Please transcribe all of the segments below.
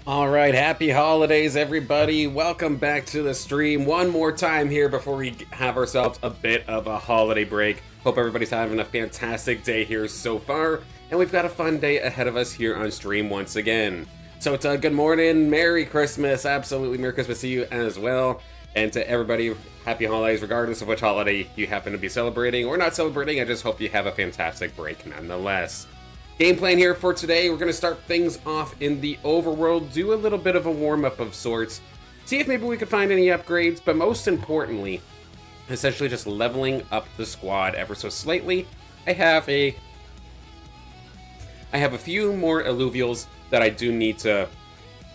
All right, happy holidays, everybody. Welcome back to the stream one more time here before we have ourselves a bit of a holiday break. Hope everybody's having a fantastic day here so far, and we've got a fun day ahead of us here on stream once again. So it's a good morning, Merry Christmas, absolutely Merry Christmas to you as well, and to everybody, happy holidays regardless of which holiday you happen to be celebrating or not celebrating. I just hope you have a fantastic break nonetheless. Game plan here for today, we're going to start things off in the Overworld, do a little bit of a warm-up of sorts, see if maybe we could find any upgrades, but most importantly, essentially just leveling up the squad ever so slightly. I have a few more Illuvials that I do need to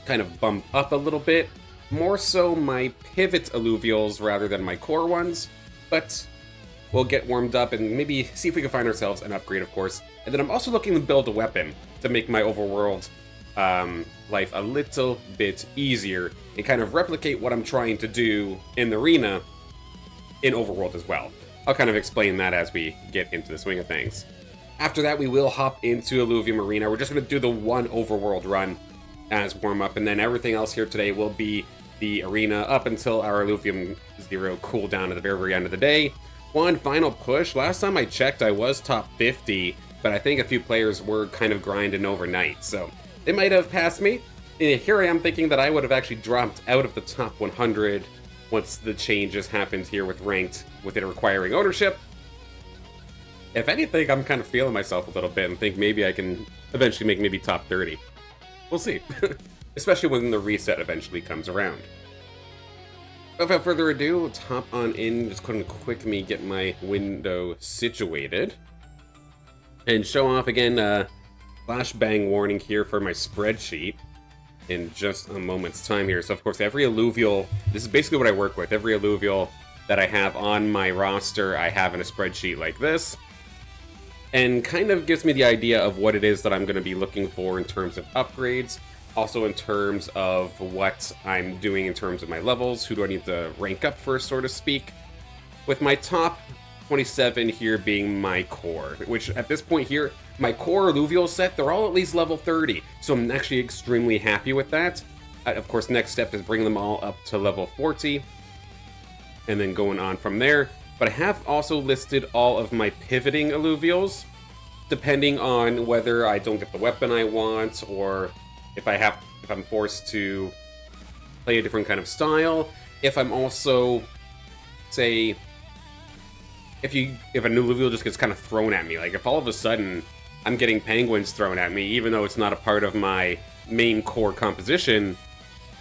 kind of bump up a little bit, more so my pivot Illuvials rather than my core ones, but we'll get warmed up and maybe see if we can find ourselves an upgrade, of course. And then I'm also looking to build a weapon to make my Overworld life a little bit easier and kind of replicate what I'm trying to do in the arena in Overworld as well. I'll kind of explain that as we get into the swing of things. After that, we will hop into Illuvium Arena. We're just going to do the one Overworld run as warm-up, and then everything else here today will be the arena up until our Illuvium 0 cooldown at the very, very end of the day. One final push. Last time I checked, I was top 50, but I think a few players were kind of grinding overnight, so they might have passed me. And here I am thinking that I would have actually dropped out of the top 100 once the changes happened here with ranked, with it requiring ownership. If anything, I'm kind of feeling myself a little bit and think maybe I can eventually make maybe top 30. We'll see. Especially when the reset eventually comes around. Without further ado, let's hop on in, just gonna quick me get my window situated. And show off again, flashbang warning here for my spreadsheet in just a moment's time here. So of course, every alluvial, this is basically what I work with. Every alluvial that I have on my roster, I have in a spreadsheet like this. And kind of gives me the idea of what it is that I'm gonna be looking for in terms of upgrades. Also in terms of what I'm doing in terms of my levels, who do I need to rank up first, so to speak. With my top 27 here being my core, which at this point here, my core alluvial set, they're all at least level 30, so I'm actually extremely happy with that. Of course, next step is bringing them all up to level 40, and then going on from there. But I have also listed all of my pivoting alluvials, depending on whether I don't get the weapon I want, or if I'm forced to play a different kind of style. If I'm also, say, if a new alluvial just gets kind of thrown at me, like if all of a sudden I'm getting penguins thrown at me, even though it's not a part of my main core composition,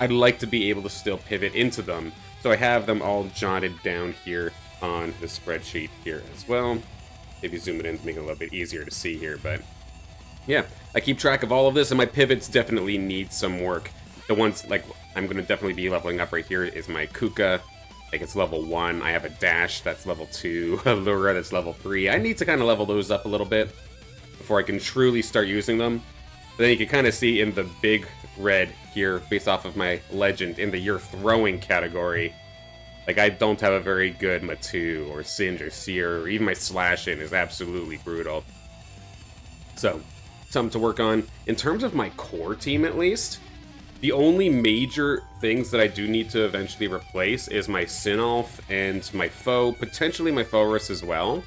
I'd like to be able to still pivot into them. So I have them all jotted down here on the spreadsheet here as well. Maybe zoom it in to make it a little bit easier to see here, but yeah, I keep track of all of this, and my pivots definitely need some work. The ones, like, I'm going to definitely be leveling up right here is my Kuka. Like, it's level 1. I have a Dash, that's level 2. A Lura, that's level 3. I need to kind of level those up a little bit before I can truly start using them. But then you can kind of see in the big red here, based off of my legend, in the You're Throwing category, like, I don't have a very good Matu, or Singe, or Seer, or even my Slash-In is absolutely brutal. So, something to work on. In terms of my core team, at least, the only major things that I do need to eventually replace is my Sinolf and my Foe, potentially my Forus as well,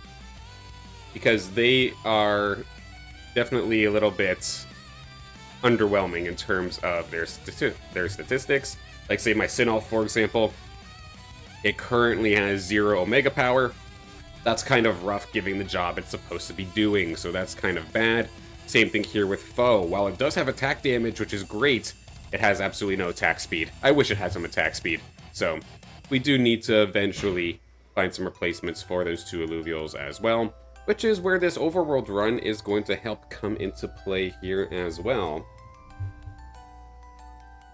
because they are definitely a little bit underwhelming in terms of their statistics. Like, say, my Sinolf, for example, it currently has 0 Omega power. That's kind of rough giving the job it's supposed to be doing, so that's kind of bad. Same thing here with Foe. While it does have attack damage, which is great, it has absolutely no attack speed. I wish it had some attack speed. So, we do need to eventually find some replacements for those two alluvials as well, which is where this Overworld run is going to help come into play here as well.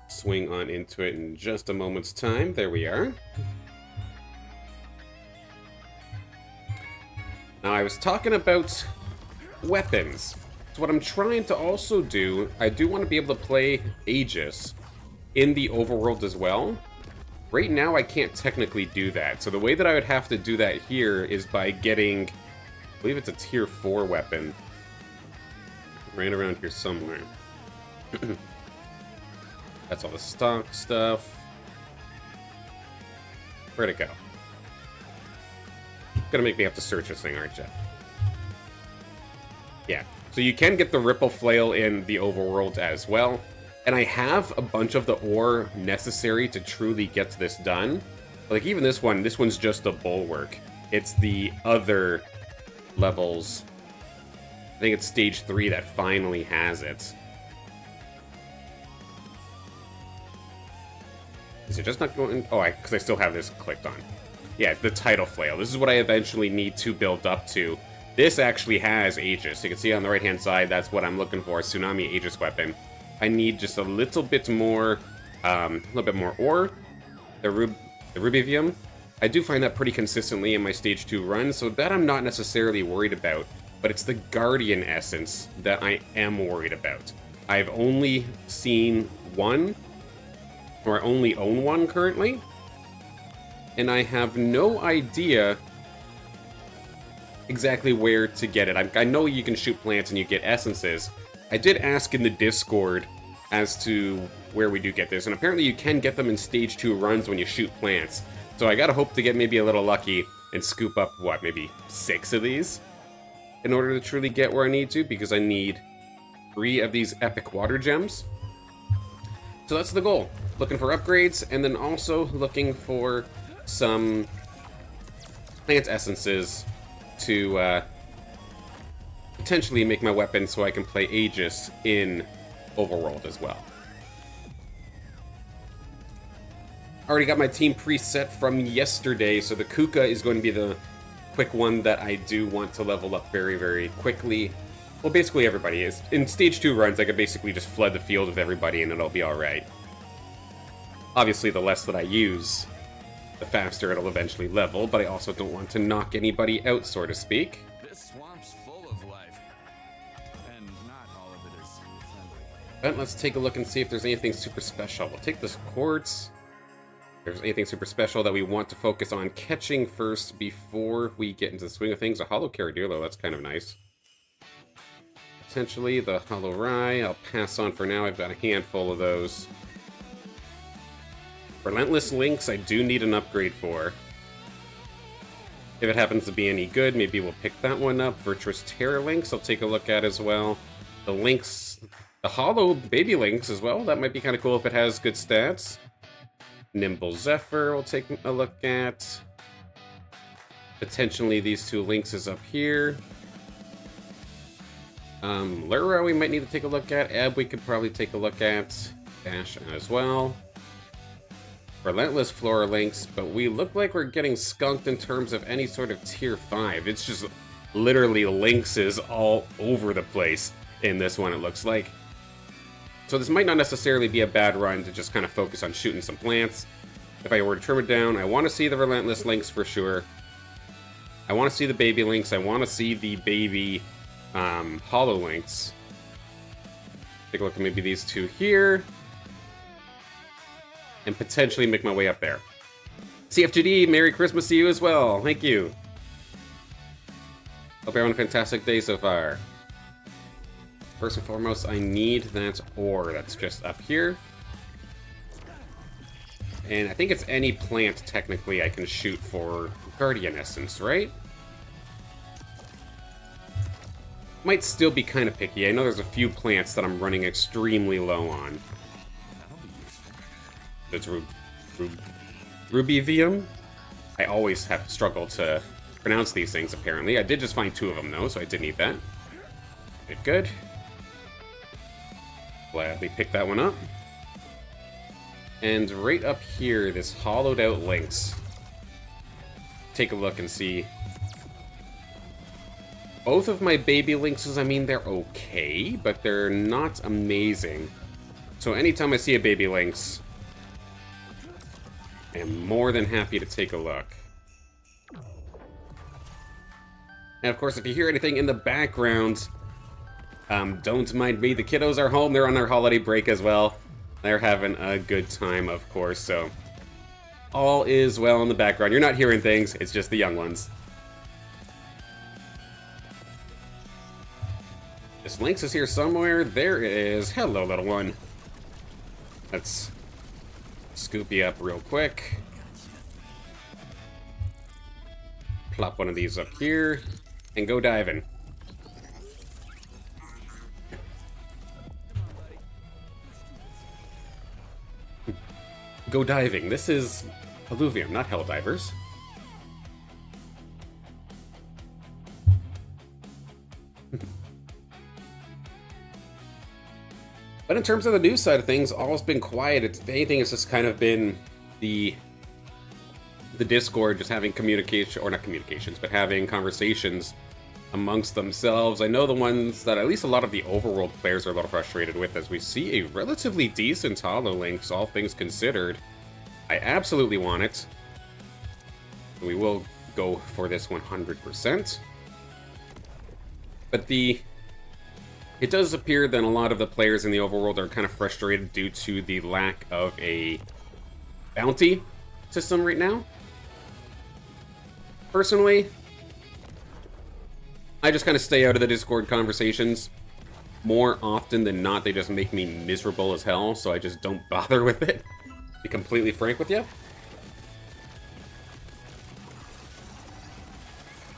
Swing on into it in just a moment's time. There we are. Now, I was talking about weapons. So what I'm trying to also do, I do want to be able to play Aegis in the Overworld as well. Right now, I can't technically do that. So the way that I would have to do that here is by getting, I believe it's a tier 4 weapon. Right around here somewhere. That's all the stock stuff. Where'd it go? Gonna make me have to search this thing, aren't you? Yeah. So you can get the Ripple Flail in the Overworld as well. And I have a bunch of the ore necessary to truly get this done. Like even this one's just a bulwark. It's the other levels. I think it's stage 3 that finally has it. Is it just not going? Oh, because I still have this clicked on. Yeah, the Tidal Flail. This is what I eventually need to build up to. This actually has Aegis. You can see on the right-hand side, that's what I'm looking for, Tsunami Aegis weapon. I need just a little bit more ore. The Rubivium. I do find that pretty consistently in my Stage 2 run, so that I'm not necessarily worried about. But it's the Guardian Essence that I am worried about. I've only seen one, or I only own one currently, and I have no idea exactly where to get it. I know you can shoot plants and you get essences. I did ask in the Discord as to where we do get this, and apparently you can get them in Stage 2 runs when you shoot plants. So I gotta hope to get maybe a little lucky and scoop up, what, maybe 6 of these in order to truly get where I need to, because I need 3 of these epic water gems. So that's the goal. Looking for upgrades, and then also looking for some plant essences to potentially make my weapon so I can play Aegis in Overworld as well. Already got my team preset from yesterday, so the Kuka is going to be the quick one that I do want to level up very, very quickly. Well, basically everybody is. In Stage 2 runs, I could basically just flood the field with everybody and it'll be alright. Obviously, the less that I use, the faster it'll eventually level, but I also don't want to knock anybody out, so to speak. This swamp's full of life, and not all of it is friendly. But let's take a look and see if there's anything super special. We'll take this quartz. If there's anything super special that we want to focus on catching first before we get into the swing of things. A hollow Caradillo, that's kind of nice. Potentially the hollow rye. I'll pass on for now. I've got a handful of those. Relentless Lynx, I do need an upgrade for. If it happens to be any good, maybe we'll pick that one up. Virtuous Terror Lynx, I'll take a look at as well. The Lynx, the Hollow Baby Lynx as well. That might be kind of cool if it has good stats. Nimble Zephyr, we'll take a look at. Potentially these 2 Lynxes up here. Lyra, we might need to take a look at. Ebb, we could probably take a look at. Dash as well. Relentless Flora Lynx, but we look like we're getting skunked in terms of any sort of tier 5. It's just literally Lynxes all over the place in this one, it looks like. So this might not necessarily be a bad run to just kind of focus on shooting some plants. If I were to trim it down, I want to see the Relentless Lynx for sure. I want to see the Baby Lynx. I want to see the Baby Hollow Lynx. Take a look at maybe these 2 here. And potentially make my way up there. CFGD, Merry Christmas to you as well. Thank you. Hope you're having a fantastic day so far. First and foremost, I need that ore that's just up here. And I think it's any plant, technically, I can shoot for Guardian Essence, right? Might still be kind of picky. I know there's a few plants that I'm running extremely low on. It's Rubivium. I always have struggled to pronounce these things, apparently. I did just find 2 of them, though, so I did need that. Good. Gladly pick that one up. And right up here, this hollowed out Lynx. Take a look and see. Both of my baby Lynxes, I mean, they're okay, but they're not amazing. So anytime I see a baby Lynx, I am more than happy to take a look. And of course, if you hear anything in the background, don't mind me. The kiddos are home. They're on their holiday break as well. They're having a good time, of course, so all is well in the background. You're not hearing things. It's just the young ones. This Lynx is here somewhere. There it is. Hello, little one. Let's scoop you up real quick. Plop one of these up here, and go diving. Go diving. This is Illuvium, not Helldivers. But in terms of the news side of things, all's been quiet. If anything, it's just kind of been the Discord just having communication, or not communications, but having conversations amongst themselves. I know the ones that at least a lot of the Overworld players are a little frustrated with, as we see a relatively decent HoloLinks, all things considered. I absolutely want it. We will go for this 100%. But it does appear that a lot of the players in the Overworld are kind of frustrated due to the lack of a bounty system right now. Personally, I just kind of stay out of the Discord conversations. More often than not, they just make me miserable as hell, so I just don't bother with it. To be completely frank with you.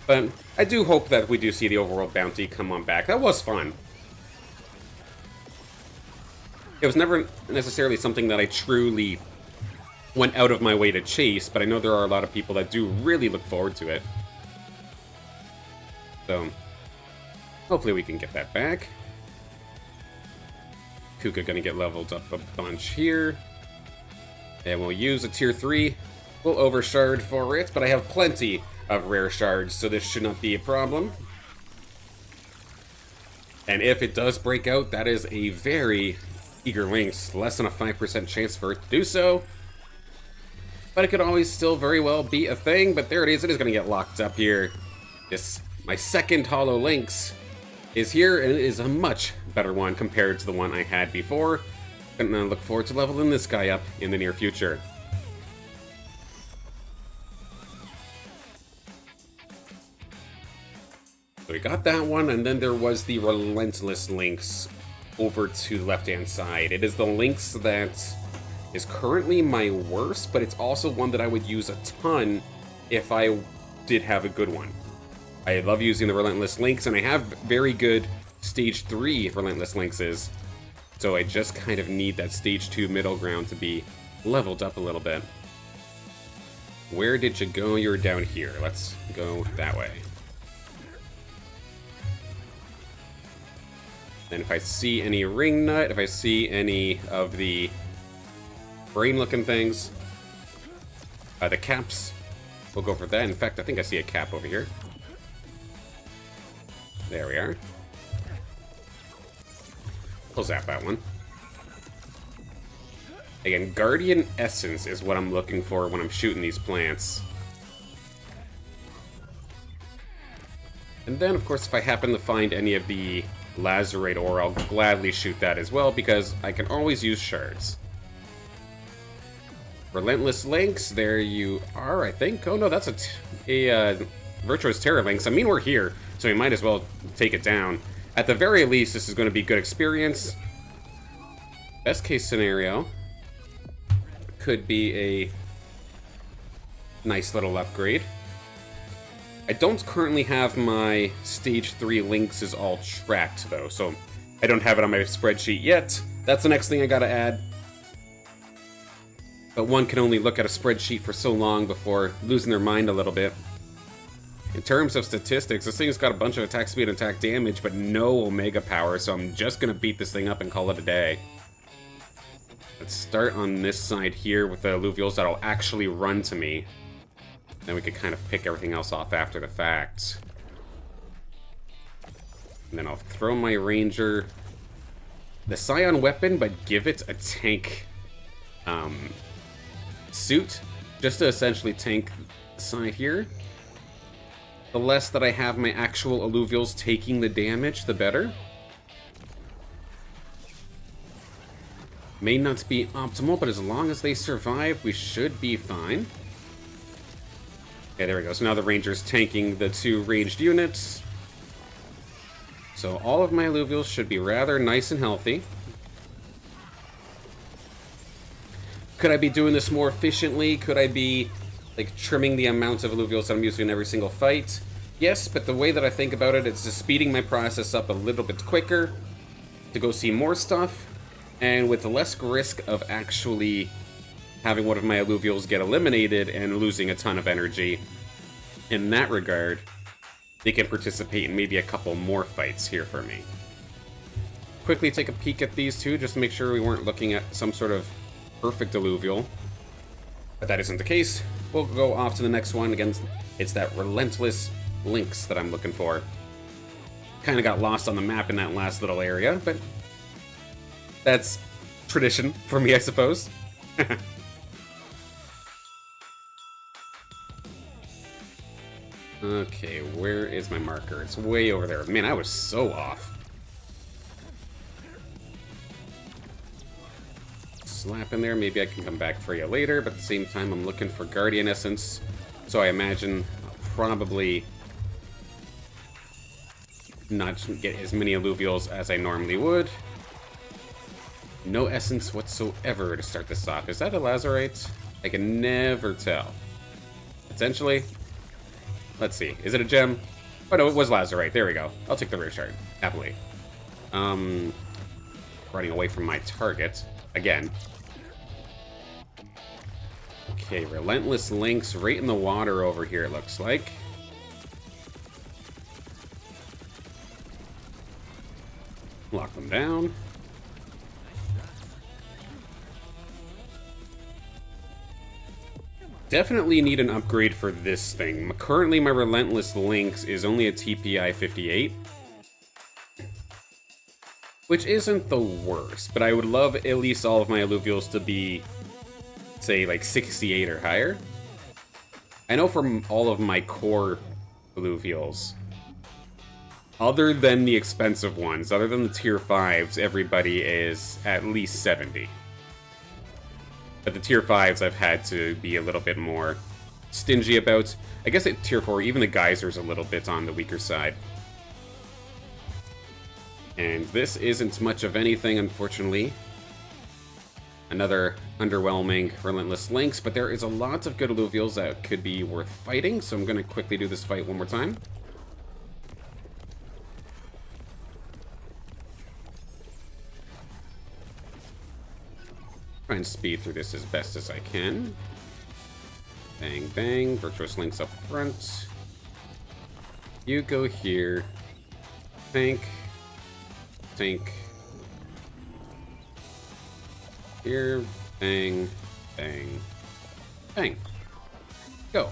But I do hope that we do see the Overworld bounty come on back. That was fun. It was never necessarily something that I truly went out of my way to chase, but I know there are a lot of people that do really look forward to it. So, hopefully we can get that back. Kuka gonna get leveled up a bunch here. And we'll use a tier 3. We'll overshard for it, but I have plenty of rare shards, so this should not be a problem. And if it does break out, that is a very eager Lynx. Less than a 5% chance for it to do so. But it could always still very well be a thing, but there it is. It is going to get locked up here. My second Holo Lynx is here, and it is a much better one compared to the one I had before. And I look forward to leveling this guy up in the near future. So we got that one, and then there was the Relentless Lynx over to the left-hand side. It is the Lynx that is currently my worst, but it's also one that I would use a ton if I did have a good one. I love using the Relentless Lynx, and I have very good Stage 3 Relentless Lynxes, so I just kind of need that Stage 2 middle ground to be leveled up a little bit. Where did you go? You're down here. Let's go that way. And if I see any ring nut, if I see any of the brain-looking things, the caps, we'll go for that. In fact, I think I see a cap over here. There we are. We'll zap that one. Again, Guardian Essence is what I'm looking for when I'm shooting these plants. And then, of course, if I happen to find any of the Lazarite ore, I'll gladly shoot that as well, because I can always use shards. Relentless Lynx, there you are, I think. Oh no, that's a Virtuous Terror Lynx. I mean, we're here, so we might as well take it down. At the very least, this is going to be good experience. Best case scenario could be a nice little upgrade. I don't currently have my Stage 3 Lynxes all tracked, though, so I don't have it on my spreadsheet yet. That's the next thing I gotta add. But one can only look at a spreadsheet for so long before losing their mind a little bit. In terms of statistics, this thing's got a bunch of attack speed and attack damage, but no Omega power, so I'm just gonna beat this thing up and call it a day. Let's start on this side here with the Alluvials that'll actually run to me. Then we could kind of pick everything else off after the fact. And then I'll throw my Ranger the Scion weapon, but give it a tank suit, just to essentially tank the side here. The less that I have my actual Alluvials taking the damage, the better. May not be optimal, but as long as they survive, we should be fine. Okay, there we go. So now the Ranger's tanking the 2 ranged units. So all of my Alluvials should be rather nice and healthy. Could I be doing this more efficiently? Could I be, like, trimming the amount of alluvials that I'm using in every single fight? Yes, but the way that I think about it, it's just speeding my process up a little bit quicker to go see more stuff, and with less risk of actually having one of my alluvials get eliminated and losing a ton of energy. In that regard, they can participate in maybe a couple more fights here for me. Quickly take a peek at these two, just to make sure we weren't looking at some sort of perfect alluvial. But that isn't the case. We'll go off to the next one. Again, it's that Relentless Lynx that I'm looking for. Kind of got lost on the map in that last little area, but that's tradition for me, I suppose. Okay, where is my marker? It's way over there. Man, I was so off. Slap in there. Maybe I can come back for you later, but at the same time, I'm looking for Guardian Essence. So I imagine I'll probably not get as many alluvials as I normally would. No essence whatsoever to start this off. Is that a lazarite? I can never tell. Potentially. Let's see. Is it a gem? Oh no, it was lazarite. There we go. I'll take the rare shard. Happily. Running away from my target. Again. Okay, Relentless Lynx right in the water over here, it looks like. Lock them down. Definitely need an upgrade for this thing. Currently, my Relentless Lynx is only a TPI 58. Which isn't the worst, but I would love at least all of my alluvials to be, say, like 68 or higher. I know from all of my core alluvials, other than the expensive ones, other than the tier 5s, everybody is at least 70. But the tier 5s I've had to be a little bit more stingy about. I guess at tier 4, even the geyser's a little bit on the weaker side. And this isn't much of anything, unfortunately. Another underwhelming Relentless Lynx, but there is a lot of good alluvials that could be worth fighting, so I'm going to quickly do this fight one more time. Try and speed through this as best as I can. Bang, bang. Virtuous Lynx up front. You go here. Tank. Tank. Here. Bang. Bang. Bang. Go.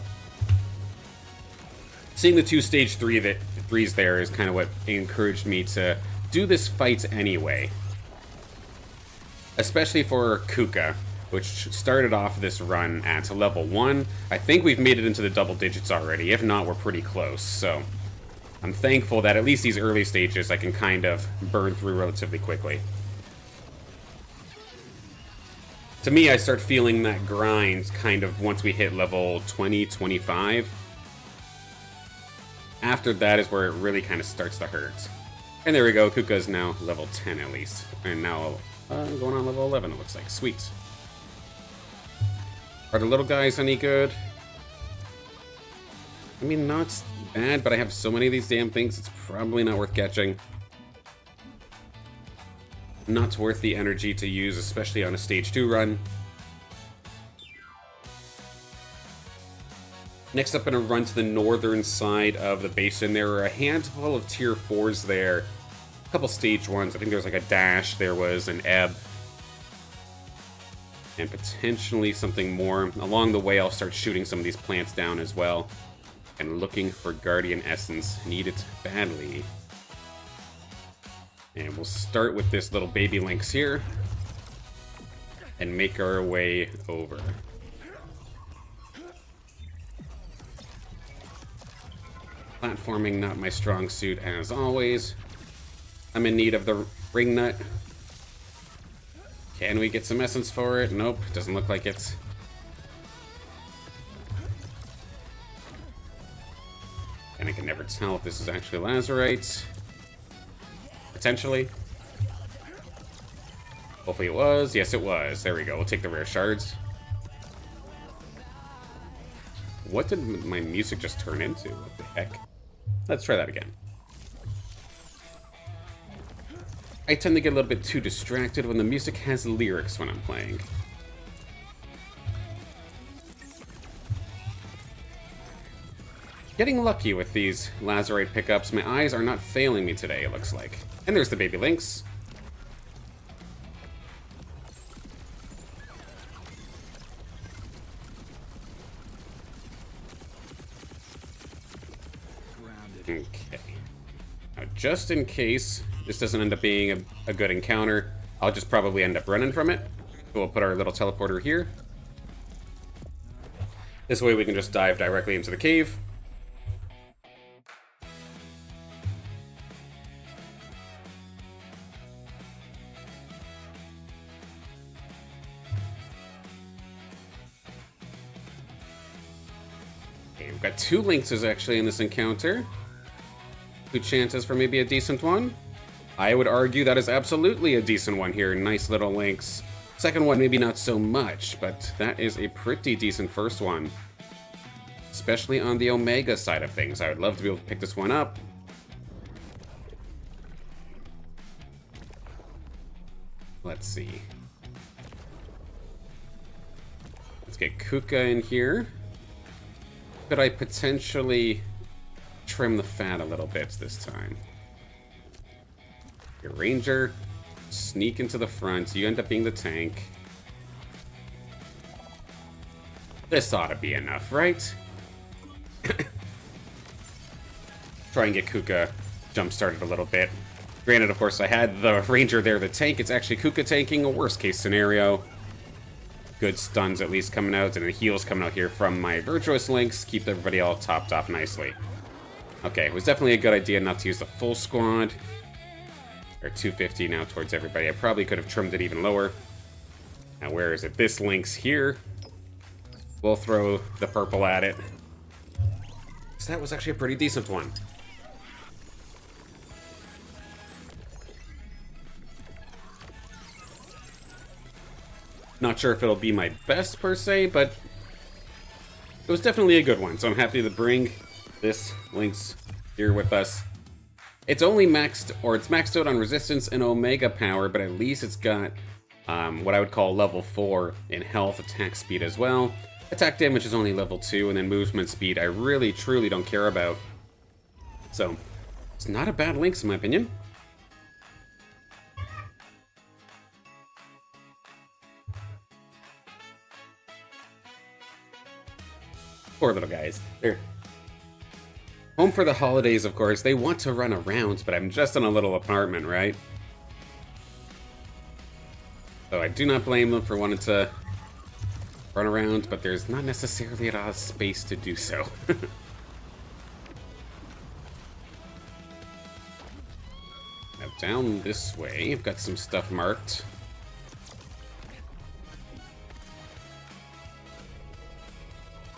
Seeing the two stage 3s there is kind of what encouraged me to do this fight anyway. Especially for Kuka, which started off this run at level 1. I think we've made it into the double digits already. If not, we're pretty close. So I'm thankful that at least these early stages I can kind of burn through relatively quickly. To me, I start feeling that grind kind of once we hit level 20, 25. After that is where it really kind of starts to hurt. And there we go, Kuka is now level 10 at least. And now going on level 11, it looks like. Sweet. Are the little guys any good? I mean, not bad, but I have so many of these damn things, it's probably not worth catching. Not worth the energy to use, especially on a stage 2 run. Next up, I'm going to run to the northern side of the basin. There are a handful of tier 4s there. A couple stage 1s. I think there was like a dash, there was an ebb. And potentially something more. Along the way, I'll start shooting some of these plants down as well. And looking for Guardian Essence. Need it badly. And we'll start with this little baby Lynx here. And make our way over. Platforming, not my strong suit as always. I'm in need of the ring nut. Can we get some essence for it? Nope, doesn't look like it. And I can never tell if this is actually lazarite. Potentially. Hopefully it was. Yes, it was. There we go. We'll take the rare shards. What did my music just turn into? What the heck? Let's try that again. I tend to get a little bit too distracted when the music has lyrics when I'm playing. Getting lucky with these lazarite pickups. My eyes are not failing me today, it looks like. And there's the baby lynx. Okay. Now, just in case this doesn't end up being a good encounter, I'll just probably end up running from it. So we'll put our little teleporter here. This way we can just dive directly into the cave. Okay, we've got 2 lynxes actually in this encounter. Good chances for maybe a decent one. I would argue that is absolutely a decent one here. Nice little lynx. Second one, maybe not so much, but that is a pretty decent first one. Especially on the Omega side of things. I would love to be able to pick this one up. Let's see. Let's get Kuka in here. Could I potentially trim the fat a little bit this time? Your ranger, sneak into the front. You end up being the tank. This ought to be enough, right? Try and get Kuka jump-started a little bit. Granted, of course, I had the ranger there, the tank. It's actually Kuka tanking, a worst-case scenario. Good stuns at least coming out, and the heals coming out here from my virtuous links. Keep everybody all topped off nicely. Okay, it was definitely a good idea not to use the full squad. Or 250 now towards everybody. I probably could have trimmed it even lower. Now, where is it? This link's here. We'll throw the purple at it. So that was actually a pretty decent one. Not sure if it'll be my best per se, but it was definitely a good one. So I'm happy to bring this Lynx here with us. It's only maxed, or it's maxed out on resistance and Omega power, but at least it's got what I would call level 4 in health, attack speed as well. Attack damage is only level 2, and then movement speed I really, truly don't care about. So, it's not a bad Lynx in my opinion. Poor little guys. They're home for the holidays, of course. They want to run around, but I'm just in a little apartment, right? So I do not blame them for wanting to run around, but there's not necessarily a lot of space to do so. Now down this way, I've got some stuff marked.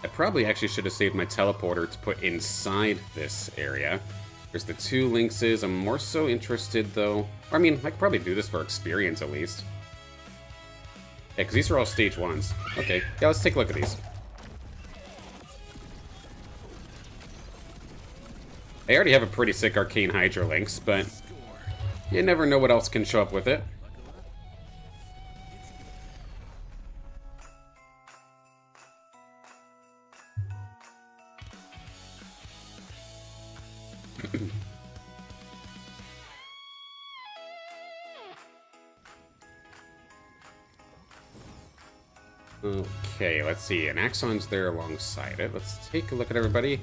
I probably actually should have saved my teleporter to put inside this area. There's the 2 lynxes. I'm more so interested, though. I mean, I could probably do this for experience, at least. Yeah, because these are all stage 1s. Okay, yeah, let's take a look at these. I already have a pretty sick Arcane Hydra Lynx, but you never know what else can show up with it. Okay, let's see. An Axon's there alongside it. Let's take a look at everybody.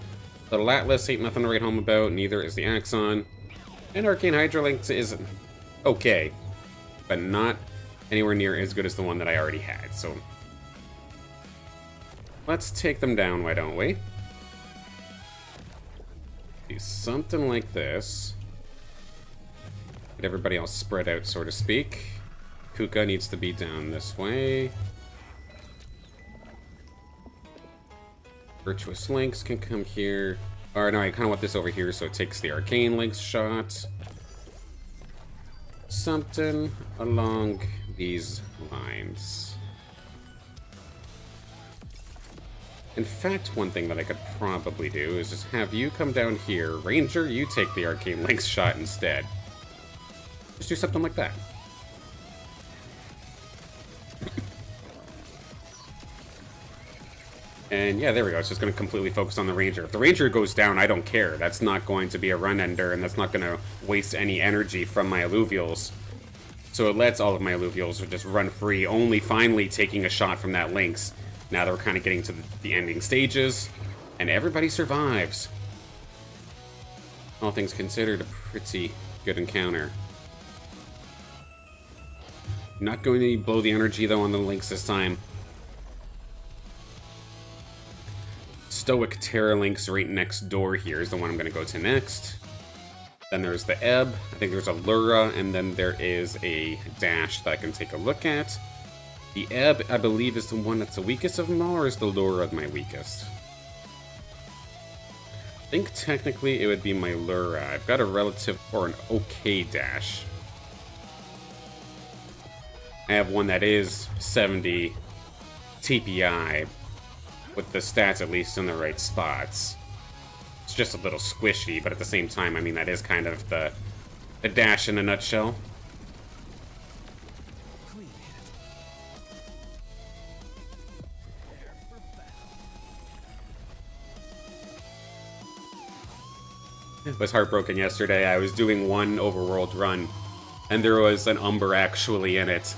Little Atlas ain't nothing to write home about. Neither is the Axon. And Arcane Hydra Lynx is okay, but not anywhere near as good as the one that I already had. So let's take them down, why don't we? Do something like this. Get everybody all spread out, so to speak. Kuka needs to be down this way. Virtuous Lynx can come here. Or no, I kind of want this over here so it takes the Arcane Lynx shot. Something along these lines. In fact, one thing that I could probably do is just have you come down here. Ranger, you take the Arcane Lynx shot instead. Just do something like that. And yeah, there we go. It's just going to completely focus on the Ranger. If the Ranger goes down, I don't care. That's not going to be a run ender, and that's not going to waste any energy from my Alluvials. So it lets all of my Alluvials just run free, only finally taking a shot from that Lynx. Now that we're kind of getting to the ending stages, and everybody survives. All things considered, a pretty good encounter. Not going to blow the energy, though, on the Lynx this time. Stoic Terra Lynx right next door here is the one I'm going to go to next. Then there's the Ebb, I think there's a Lura, and then there is a Dash that I can take a look at. The Ebb, I believe, is the one that's the weakest of them all, or is the Lura my weakest? I think technically it would be my Lura. I've got a relative or an okay Dash. I have one that is 70 TPI, with the stats at least in the right spots. It's just a little squishy, but at the same time, I mean, that is kind of the Dash in a nutshell. I was heartbroken yesterday. I was doing one Overworld run, and there was an Umber actually in it.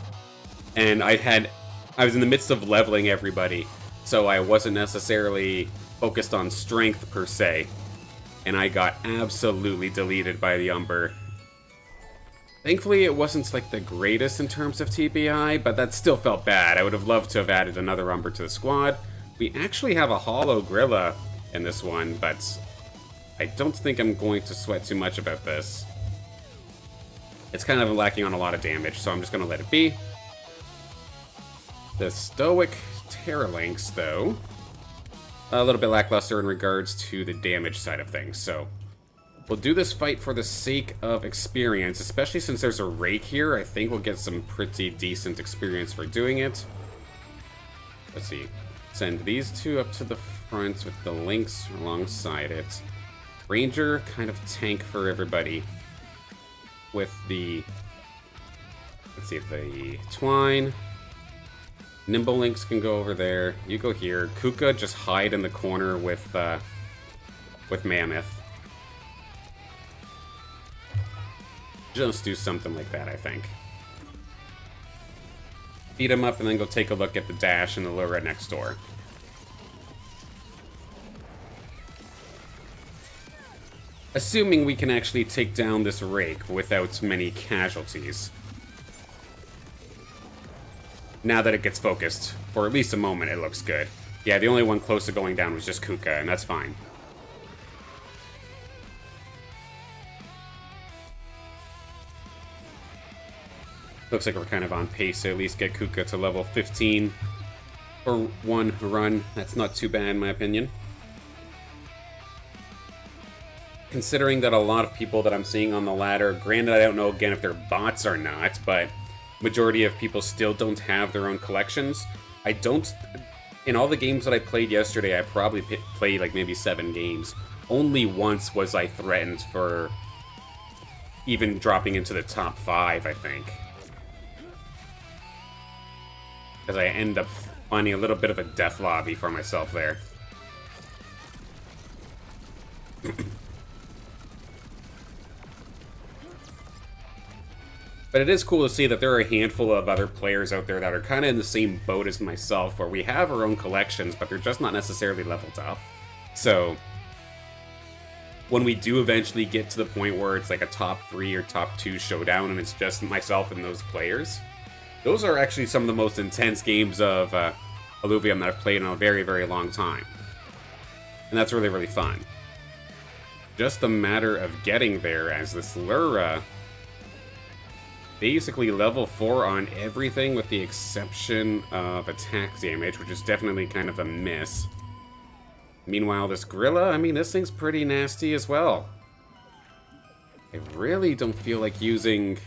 And I was in the midst of leveling everybody, so I wasn't necessarily focused on strength per se. And I got absolutely deleted by the Umber. Thankfully, it wasn't like the greatest in terms of TPI, but that still felt bad. I would have loved to have added another Umber to the squad. We actually have a Hollow Grilla in this one, but I don't think I'm going to sweat too much about this. It's kind of lacking on a lot of damage, so I'm just going to let it be. The Stoic Terra Lynx, though, a little bit lackluster in regards to the damage side of things, so we'll do this fight for the sake of experience, especially since there's a Rake here. I think we'll get some pretty decent experience for doing it. Let's see. Send these two up to the front with the Lynx alongside it. Ranger, kind of tank for everybody. With the, let's see, the Twine. Nimble Lynx can go over there. You go here. Kuka, just hide in the corner with Mammoth. Just do something like that, I think. Beat him up and then go take a look at the Dash and the Lura next door. Assuming we can actually take down this Rake without many casualties. Now that it gets focused, for at least a moment, it looks good. Yeah, the only one close to going down was just Kuka, and that's fine. Looks like we're kind of on pace to at least get Kuka to level 15 for one run. That's not too bad, in my opinion. Considering that a lot of people that I'm seeing on the ladder, granted I don't know again if they're bots or not, but majority of people still don't have their own collections. I don't, in all the games that I played yesterday, I probably played like maybe 7 games. Only once was I threatened for even dropping into the top 5, I think. Because I end up finding a little bit of a death lobby for myself there. But it is cool to see that there are a handful of other players out there that are kind of in the same boat as myself, where we have our own collections, but they're just not necessarily leveled up. So, when we do eventually get to the point where it's like a top 3 or top 2 showdown, and it's just myself and those players, those are actually some of the most intense games of Illuvium that I've played in a very, very long time. And that's really, really fun. Just a matter of getting there, as this Lura basically level 4 on everything with the exception of attack damage, which is definitely kind of a miss. Meanwhile, this Grilla, I mean, this thing's pretty nasty as well. I really don't feel like using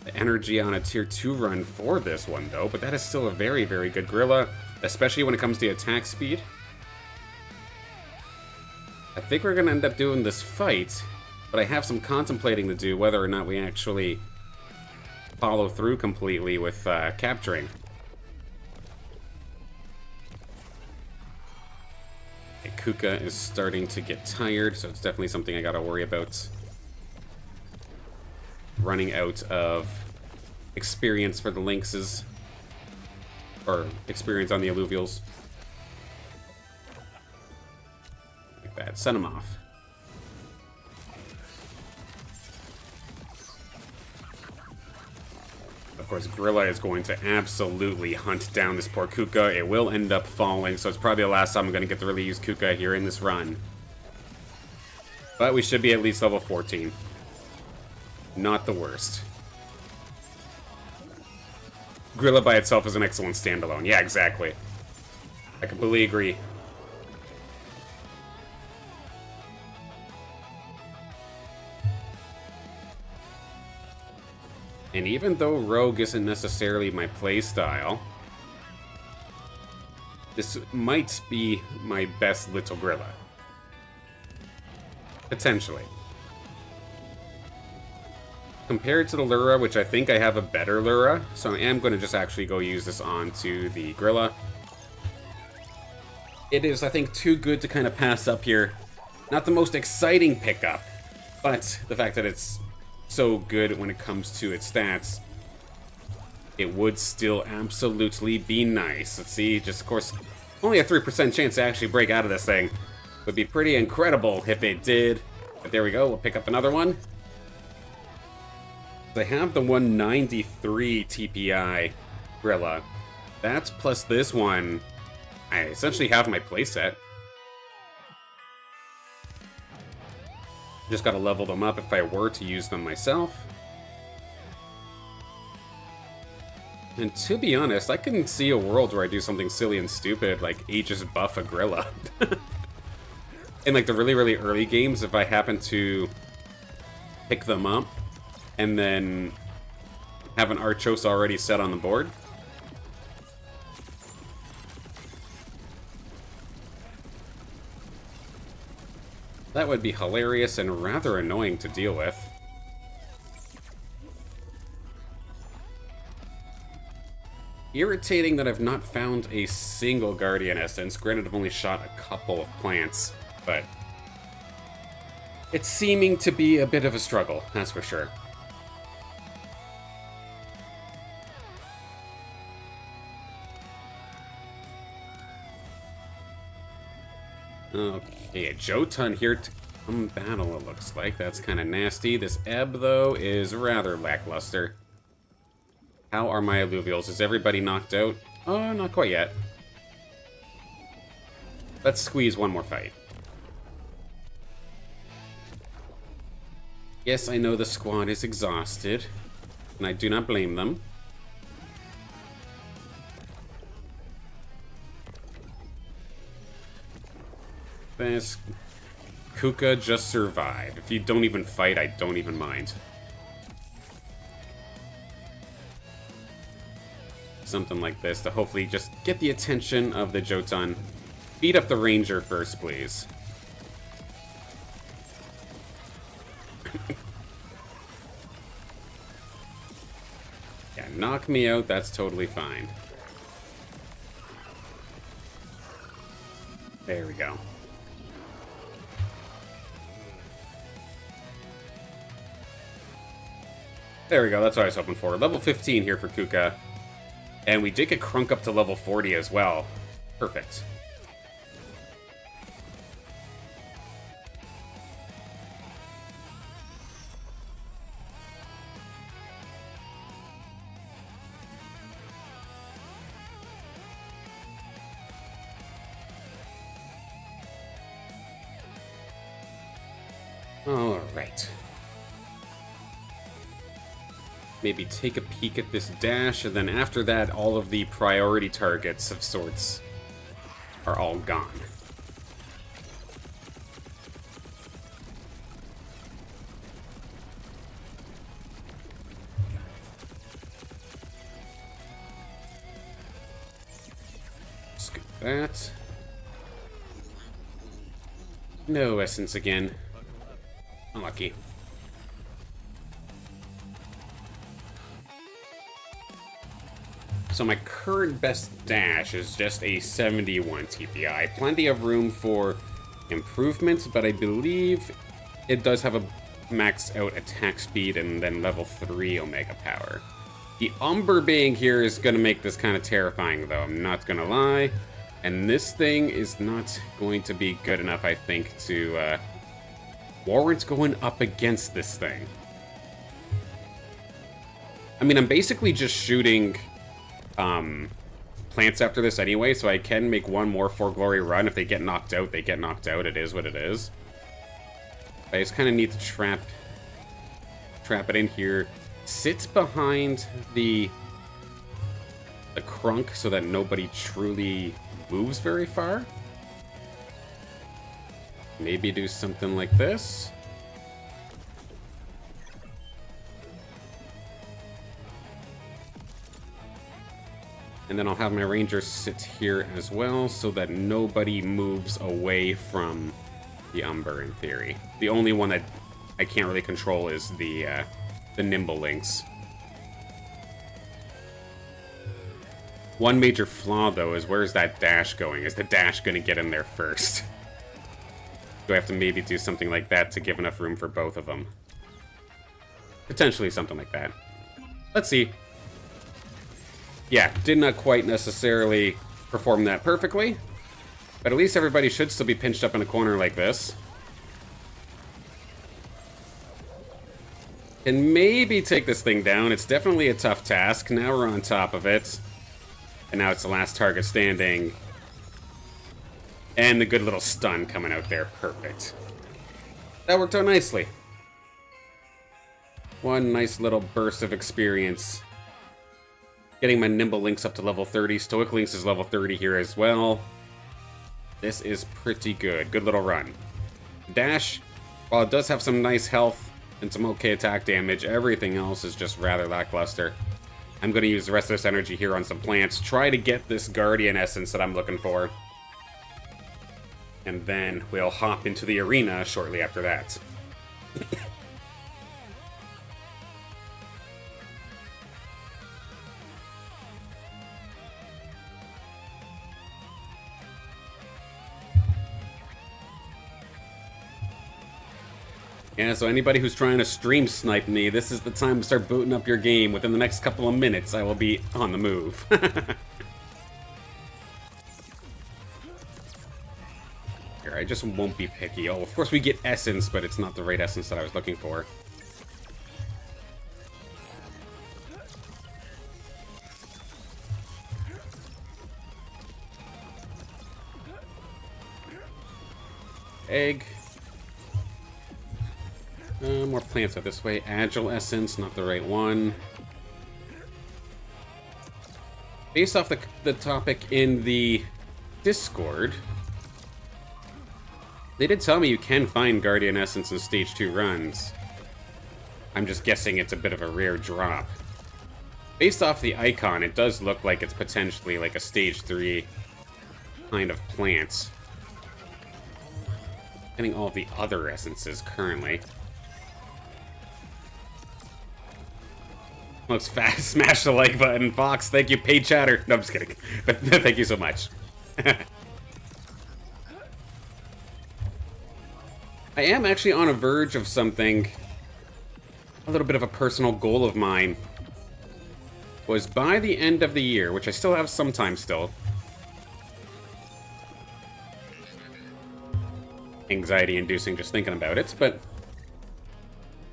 the energy on a tier 2 run for this one, though, but that is still a very, very good gorilla, especially when it comes to attack speed. I think we're going to end up doing this fight, but I have some contemplating to do whether or not we actually follow through completely with capturing. Okay, Kuka is starting to get tired, so it's definitely something I gotta worry about. Running out of experience for the lynxes. Or experience on the alluvials. Like that. Send them off. Of course, Gorilla is going to absolutely hunt down this poor Kuka. It will end up falling, so it's probably the last time I'm going to get to really use Kuka here in this run. But we should be at least level 14. Not the worst. Gorilla by itself is an excellent standalone. Yeah, exactly. I completely agree. And even though Rogue isn't necessarily my playstyle, this might be my best little gorilla. Potentially. Compared to the Lura, which I think I have a better Lura, so I am going to just actually go use this onto the gorilla. It is, I think, too good to kind of pass up here. Not the most exciting pickup, but the fact that it's so good when it comes to its stats, it would still absolutely be nice. Let's see, just of course, only a 3% chance to actually break out of this thing. Would be pretty incredible if it did. But there we go, we'll pick up another one. I have the 193 TPI gorilla. That's plus this one. I essentially have my playset. Just gotta level them up if I were to use them myself. And to be honest, I can see a world where I do something silly and stupid, like Aegis buff a gorilla. In like the really, really early games, if I happen to pick them up, and then have an Archos already set on the board. That would be hilarious and rather annoying to deal with. Irritating that I've not found a single Guardian Essence. Granted, I've only shot a couple of plants, but it's seeming to be a bit of a struggle, that's for sure. Okay, a Jotun here to come battle, it looks like. That's kind of nasty. This Ebb, though, is rather lackluster. How are my alluvials? Is everybody knocked out? Oh, not quite yet. Let's squeeze one more fight. Yes, I know the squad is exhausted, and I do not blame them. This Kuka just survived. If you don't even fight, I don't even mind. Something like this to hopefully just get the attention of the Jotun. Beat up the Ranger first, please. Yeah, knock me out, that's totally fine. There we go. There we go, that's what I was hoping for. Level 15 here for Kuka. And we did get Crunk up to level 40 as well. Perfect. Alright. Maybe take a peek at this dash, and then after that, all of the priority targets of sorts are all gone. that. No essence again. Unlucky. So my current best dash is just a 71 TPI. Plenty of room for improvements, but I believe it does have a maxed out attack speed and then level 3 Omega power. The Umber being here is going to make this kind of terrifying, though, I'm not going to lie. And this thing is not going to be good enough, I think, to warrant going up against this thing. I mean, I'm basically just shooting plants after this anyway, so I can make one more For Glory run. If they get knocked out, they get knocked out. It is what it is. I just kind of need to trap it in here. Sit behind the crunk so that nobody truly moves very far. Maybe do something like this. And then I'll have my ranger sit here as well so that nobody moves away from the Umber in theory. The only one that I can't really control is the Nimble Lynx. One major flaw, though, is where's that dash going? Is the dash going to get in there first? Do I have to maybe do something like that to give enough room for both of them? Potentially something like that. Let's see. Yeah, did not quite necessarily perform that perfectly, but at least everybody should still be pinched up in a corner like this. And maybe take this thing down. It's definitely a tough task. Now we're on top of it. And now it's the last target standing. And the good little stun coming out there. Perfect. That worked out nicely. One nice little burst of experience. Getting my Nimble Lynx up to level 30. Stoic Lynx is level 30 here as well. This is pretty good. Good little run. Dash, while it does have some nice health and some okay attack damage, everything else is just rather lackluster. I'm going to use the rest of this energy here on some plants. Try to get this Guardian Essence that I'm looking for. And then we'll hop into the arena shortly after that. Yeah, so anybody who's trying to stream snipe me, this is the time to start booting up your game. Within the next couple of minutes, I will be on the move. Here, I just won't be picky. Oh, of course we get Essence, but it's not the right Essence that I was looking for. Egg. More plants out this way. Agile Essence, not the right one. Based off the topic in the Discord, they did tell me you can find Guardian Essence in Stage 2 runs. I'm just guessing it's a bit of a rare drop. Based off the icon, it does look like it's potentially like a Stage 3 kind of plant. Getting all the other essences currently. Looks fast. Smash the like button, Fox. Thank you, paid chatter. No, I'm just kidding. But thank you so much. I am actually on a verge of something. A little bit of a personal goal of mine was by the end of the year, which I still have some time still. Anxiety inducing just thinking about it, but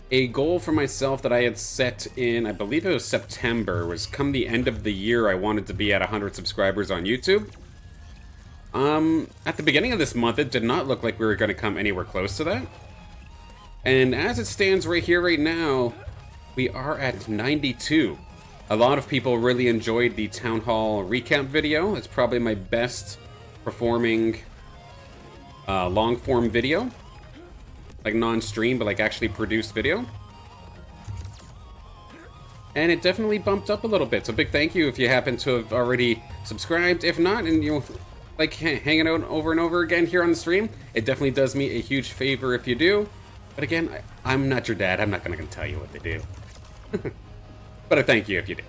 a goal for myself that I had set in, I believe it was September, was come the end of the year I wanted to be at 100 subscribers on YouTube. At the beginning of this month, it did not look like we were going to come anywhere close to that. And as it stands right here, right now, we are at 92. A lot of people really enjoyed the Town Hall recap video. It's probably my best performing long-form video. Like non-stream, but like actually produced video. And it definitely bumped up a little bit. So big thank you if you happen to have already subscribed. If not, and you like hanging out over and over again here on the stream. It definitely does me a huge favor if you do. But again, I'm not your dad. I'm not going to tell you what to do. But I thank you if you do.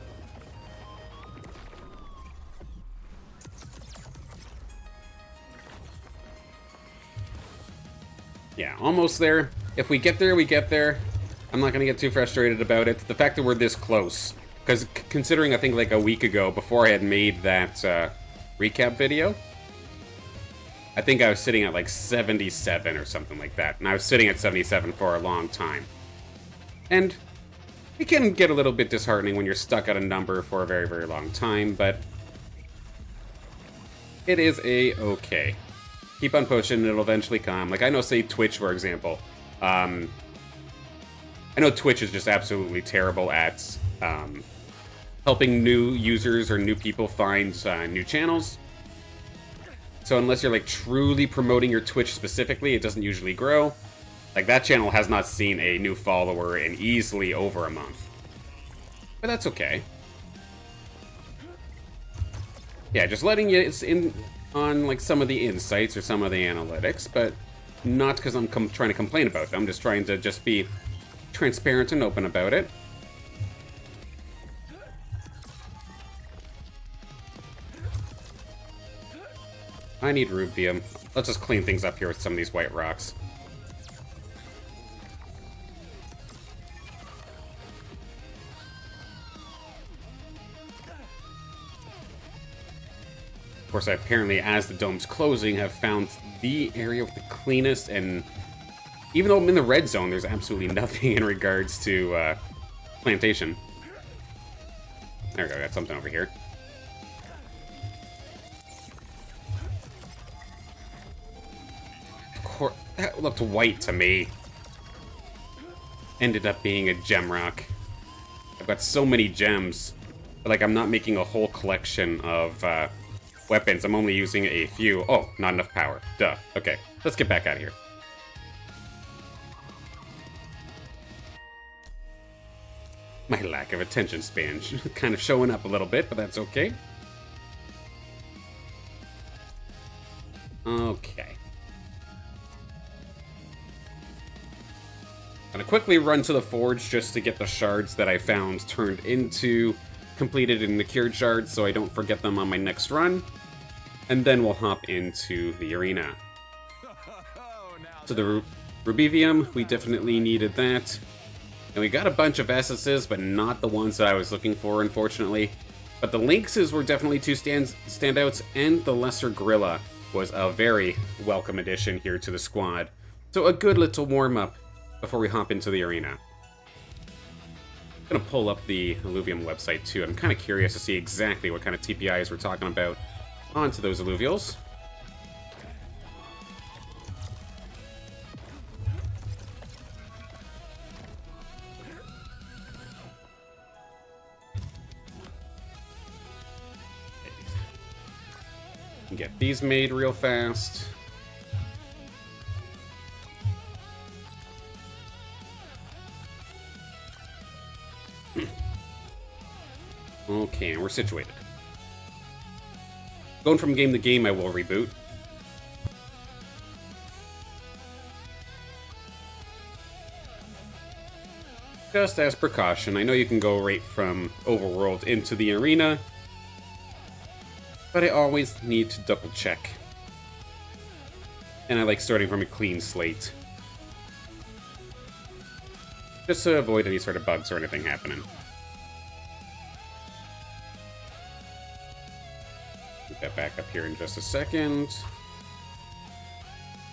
Yeah, almost there. If we get there, we get there. I'm not going to get too frustrated about it. The fact that we're this close. Because considering, I think, like a week ago, before I had made that recap video, I think I was sitting at like 77 or something like that. And I was sitting at 77 for a long time. And it can get a little bit disheartening when you're stuck at a number for a very, very long time, but it is a-okay. Keep on pushing, it'll eventually come. Like, I know, say, Twitch, for example. I know Twitch is just absolutely terrible at helping new users or new people find new channels. So unless you're, like, truly promoting your Twitch specifically, it doesn't usually grow. Like, that channel has not seen a new follower in easily over a month. But that's okay. Yeah, just letting you in on, like, some of the insights or some of the analytics, but not because I'm trying to complain about them. I'm just trying to just be transparent and open about it. I need rubium. Let's just clean things up here with some of these white rocks. Of course, I apparently, as the dome's closing, have found the area with the cleanest, and even though I'm in the red zone, there's absolutely nothing in regards to plantation. There we go, I got something over here. Of course, that looked white to me. Ended up being a gem rock. I've got so many gems, but like I'm not making a whole collection of weapons. I'm only using a few. Oh, not enough power. Duh. Okay, let's get back out of here. My lack of attention span kind of showing up a little bit, but that's okay. Okay. I'm gonna quickly run to the forge just to get the shards that I found turned into completed in the cured shards so I don't forget them on my next run. And then we'll hop into the arena. So the rubivium, we definitely needed that. And we got a bunch of essences, but not the ones that I was looking for, unfortunately. But the lynxes were definitely two standouts, and the lesser gorilla was a very welcome addition here to the squad. So a good little warm-up before we hop into the arena. I'm gonna pull up the Illuvium website too. I'm kind of curious to see exactly what kind of TPIs we're talking about onto those alluvials. Get these made real fast. Okay, and we're situated. Going from game to game, I will reboot. Just as precaution, I know you can go right from Overworld into the arena, but I always need to double check. And I like starting from a clean slate, just to avoid any sort of bugs or anything happening. Get that back up here in just a second.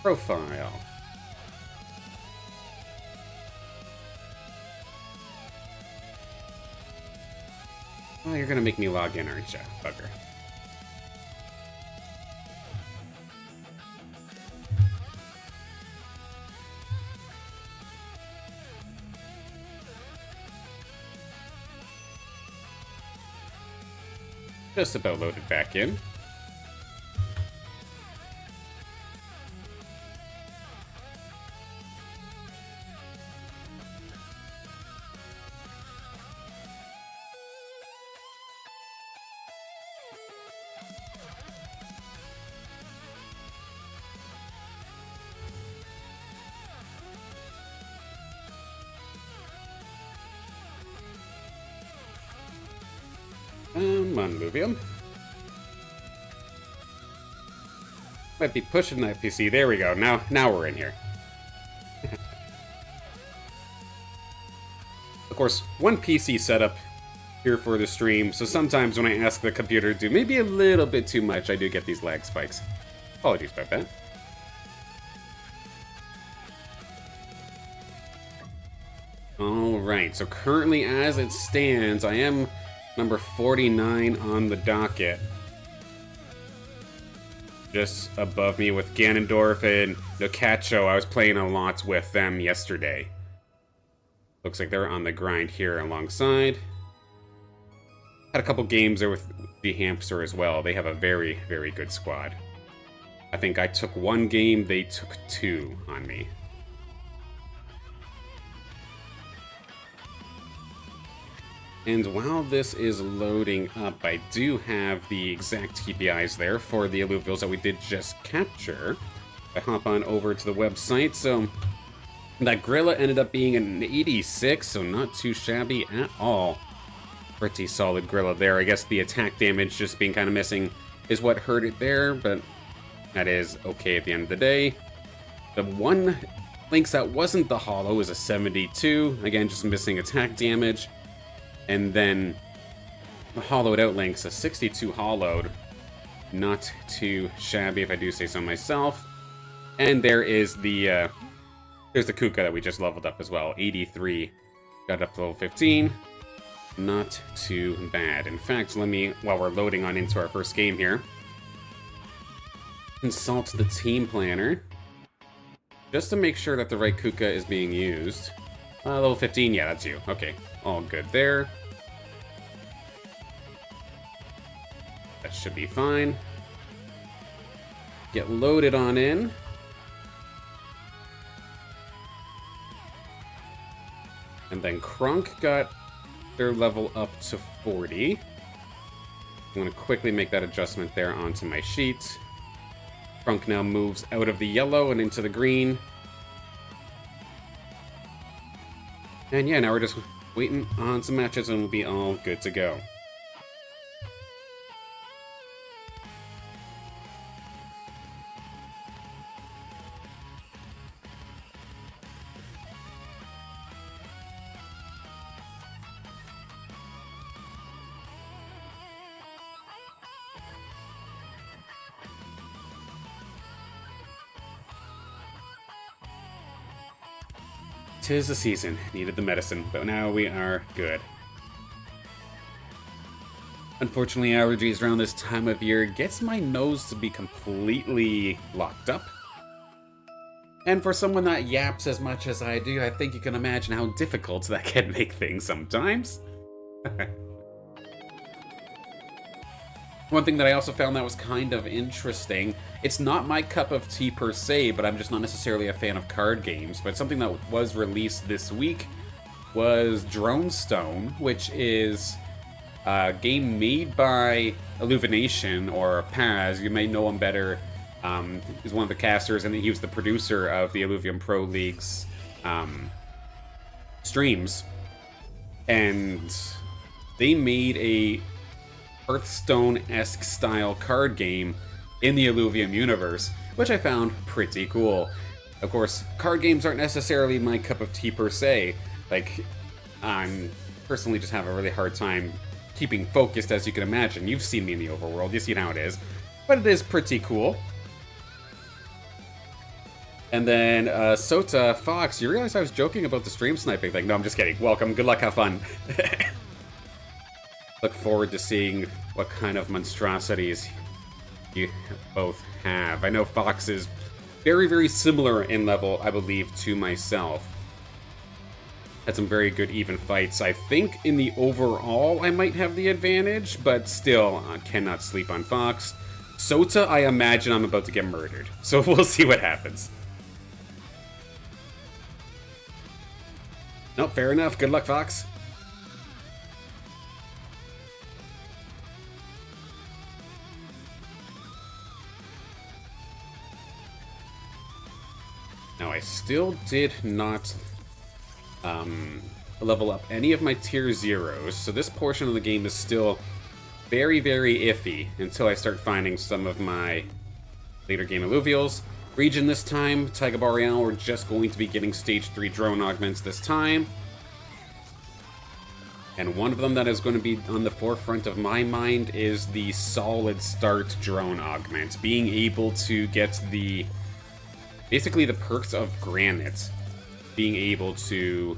Profile. Oh, you're gonna make me log in, aren't you, bugger? Just about loaded back in. Come on, Illuvium. Might be pushing that PC. There we go. Now we're in here. Of course, one PC setup here for the stream, so sometimes when I ask the computer to do maybe a little bit too much, I do get these lag spikes. Apologies about that. Alright, so currently as it stands, I am number 49 on the docket. Just above me with Ganondorf and Nocacho. I was playing a lot with them yesterday. Looks like they're on the grind here alongside. Had a couple games there with the Hamster as well. They have a very, very good squad. I think I took one game, they took two on me. And while this is loading up, I do have the exact TPIs there for the Illuvials that we did just capture. I hop on over to the website, so that Grilla ended up being an 86, so not too shabby at all. Pretty solid Grilla there. I guess the attack damage just being kind of missing is what hurt it there, but that is okay at the end of the day. The one Lynx that wasn't the Hollow is a 72, again just missing attack damage. And then the hollowed out Lynx, a 62 hollowed. Not too shabby if I do say so myself. And there is the there's the Kuka that we just leveled up as well. 83. Got up to level 15. Not too bad. In fact, let me, while we're loading on into our first game here, consult the team planner. Just to make sure that the right Kuka is being used. Level 15, yeah, that's you. Okay, all good there. That should be fine. Get loaded on in. And then Krunk got their level up to 40. I'm going to quickly make that adjustment there onto my sheet. Krunk now moves out of the yellow and into the green. And yeah, now we're just waiting on some matches and we'll be all good to go. Tis the season. Needed the medicine, but now we are good. Unfortunately, allergies around this time of year gets my nose to be completely locked up. And for someone that yaps as much as I do, I think you can imagine how difficult that can make things sometimes. One thing that I also found that was kind of interesting, it's not my cup of tea per se, but I'm just not necessarily a fan of card games, but something that was released this week was Drone Stone, which is a game made by Illumination, or Paz, you may know him better. He's one of the casters, and he was the producer of the Illuvium Pro League's streams. And they made a Hearthstone-esque style card game in the Illuvium universe, which I found pretty cool. Of course, card games aren't necessarily my cup of tea per se. Like, I'm personally just have a really hard time keeping focused, as you can imagine. You've seen me in the Overworld, you've seen how it is. But it is pretty cool. And then, Sota, Fox, you realize I was joking about the stream sniping thing? No, I'm just kidding. Welcome, good luck, have fun. Look forward to seeing what kind of monstrosities you both have. I know Fox is very, very similar in level, I believe, to myself. Had some very good even fights. I think in the overall I might have the advantage, but still, I cannot sleep on Fox. Sota, I imagine I'm about to get murdered, so we'll see what happens. Nope, fair enough. Good luck, Fox. Now, I still did not level up any of my tier 0s, so this portion of the game is still very, very iffy until I start finding some of my later game alluvials. Region this time, Taiga Boreal, we're just going to be getting stage 3 drone augments this time. And one of them that is going to be on the forefront of my mind is the solid start drone augment. Being able to get basically the perks of granite. Being able to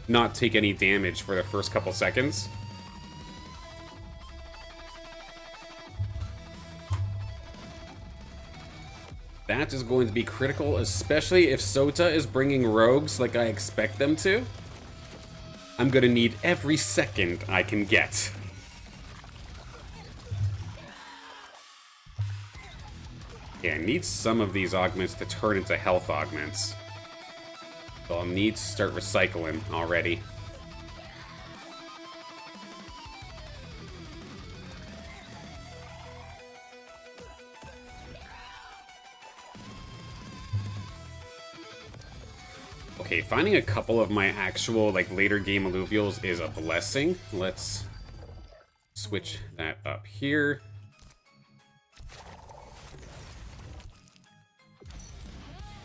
not take any damage for the first couple seconds. That is going to be critical, especially if Sota is bringing rogues like I expect them to. I'm going to need every second I can get. Yeah, I need some of these augments to turn into health augments. So I'll need to start recycling already. Okay, finding a couple of my actual, like, later game alluvials is a blessing. Let's switch that up here.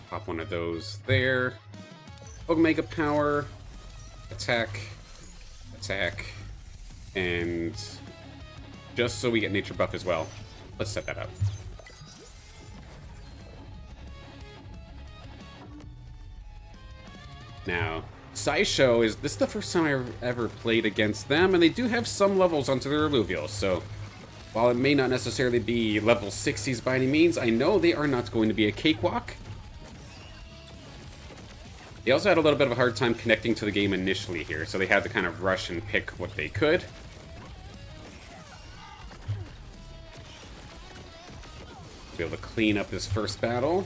Pop one of those there. Omega Power. Attack. Attack. And just so we get nature buff as well, let's set that up. Now, Sideshow this is the first time I ever played against them, and they do have some levels onto their alluvials, so while it may not necessarily be level 60s by any means, I know they are not going to be a cakewalk. They also had a little bit of a hard time connecting to the game initially here, so they had to kind of rush and pick what they could. Be able to clean up this first battle.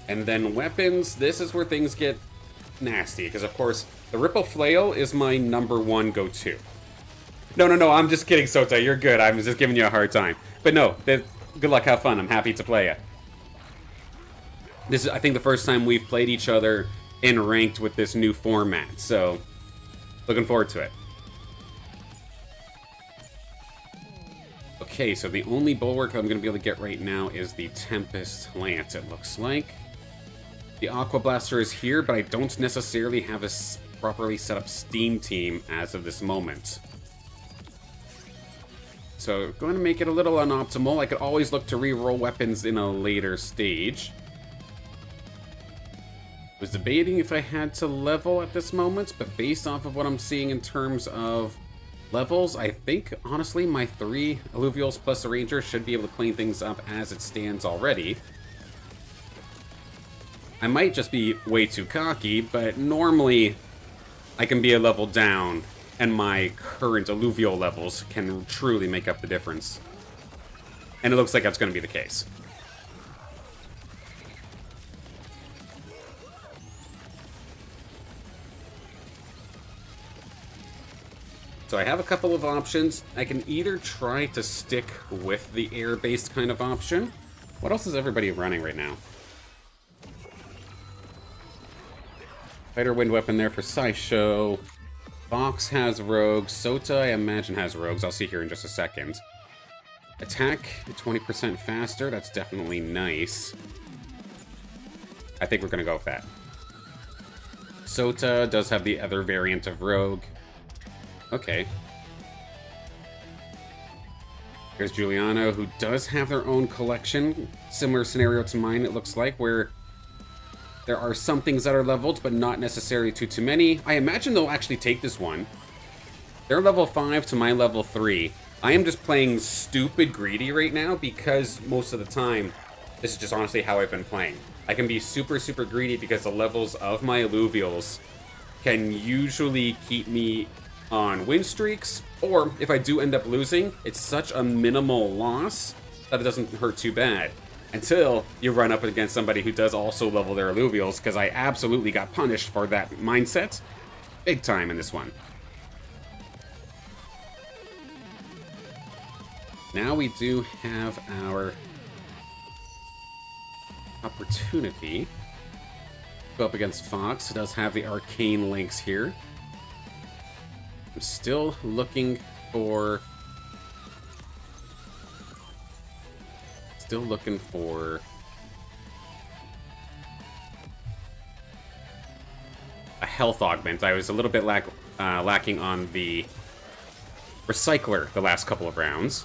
And then weapons, this is where things get nasty, because of course the Ripple Flail is my #1 go-to. No, I'm just kidding, Sota, you're good. I'm just giving you a hard time. But no, good luck, have fun. I'm happy to play you. This is, I think, the first time we've played each other in ranked with this new format, so looking forward to it. Okay, so the only bulwark I'm going to be able to get right now is the Tempest Lance, it looks like. The Aqua Blaster is here, but I don't necessarily have a properly set up Steam team as of this moment. So, going to make it a little unoptimal. I could always look to re-roll weapons in a later stage. Was debating if I had to level at this moment, but based off of what I'm seeing in terms of levels, I think, honestly, my 3 Alluvials plus a Ranger should be able to clean things up as it stands already. I might just be way too cocky, but normally I can be a level down, and my current alluvial levels can truly make up the difference. And it looks like that's going to be the case. So I have a couple of options. I can either try to stick with the air-based kind of option. What else is everybody running right now? Fighter Wind Weapon there for Sideshow. Fox has rogues. Sota, I imagine, has rogues. I'll see here in just a second. Attack, 20% faster. That's definitely nice. I think we're going to go with that. Sota does have the other variant of rogue. Okay. Here's Juliano, who does have their own collection. Similar scenario to mine, it looks like, where there are some things that are leveled, but not necessarily too many. I imagine they'll actually take this one. They're level 5 to my level 3. I am just playing stupid greedy right now because most of the time, this is just honestly how I've been playing. I can be super greedy because the levels of my alluvials can usually keep me on win streaks, or if I do end up losing, it's such a minimal loss that it doesn't hurt too bad. Until you run up against somebody who does also level their alluvials, because I absolutely got punished for that mindset. Big time in this one. Now we do have our opportunity to go up against Fox, who does have the arcane links here. I'm still looking for still looking for a health augment. I was a little bit lacking on the recycler the last couple of rounds.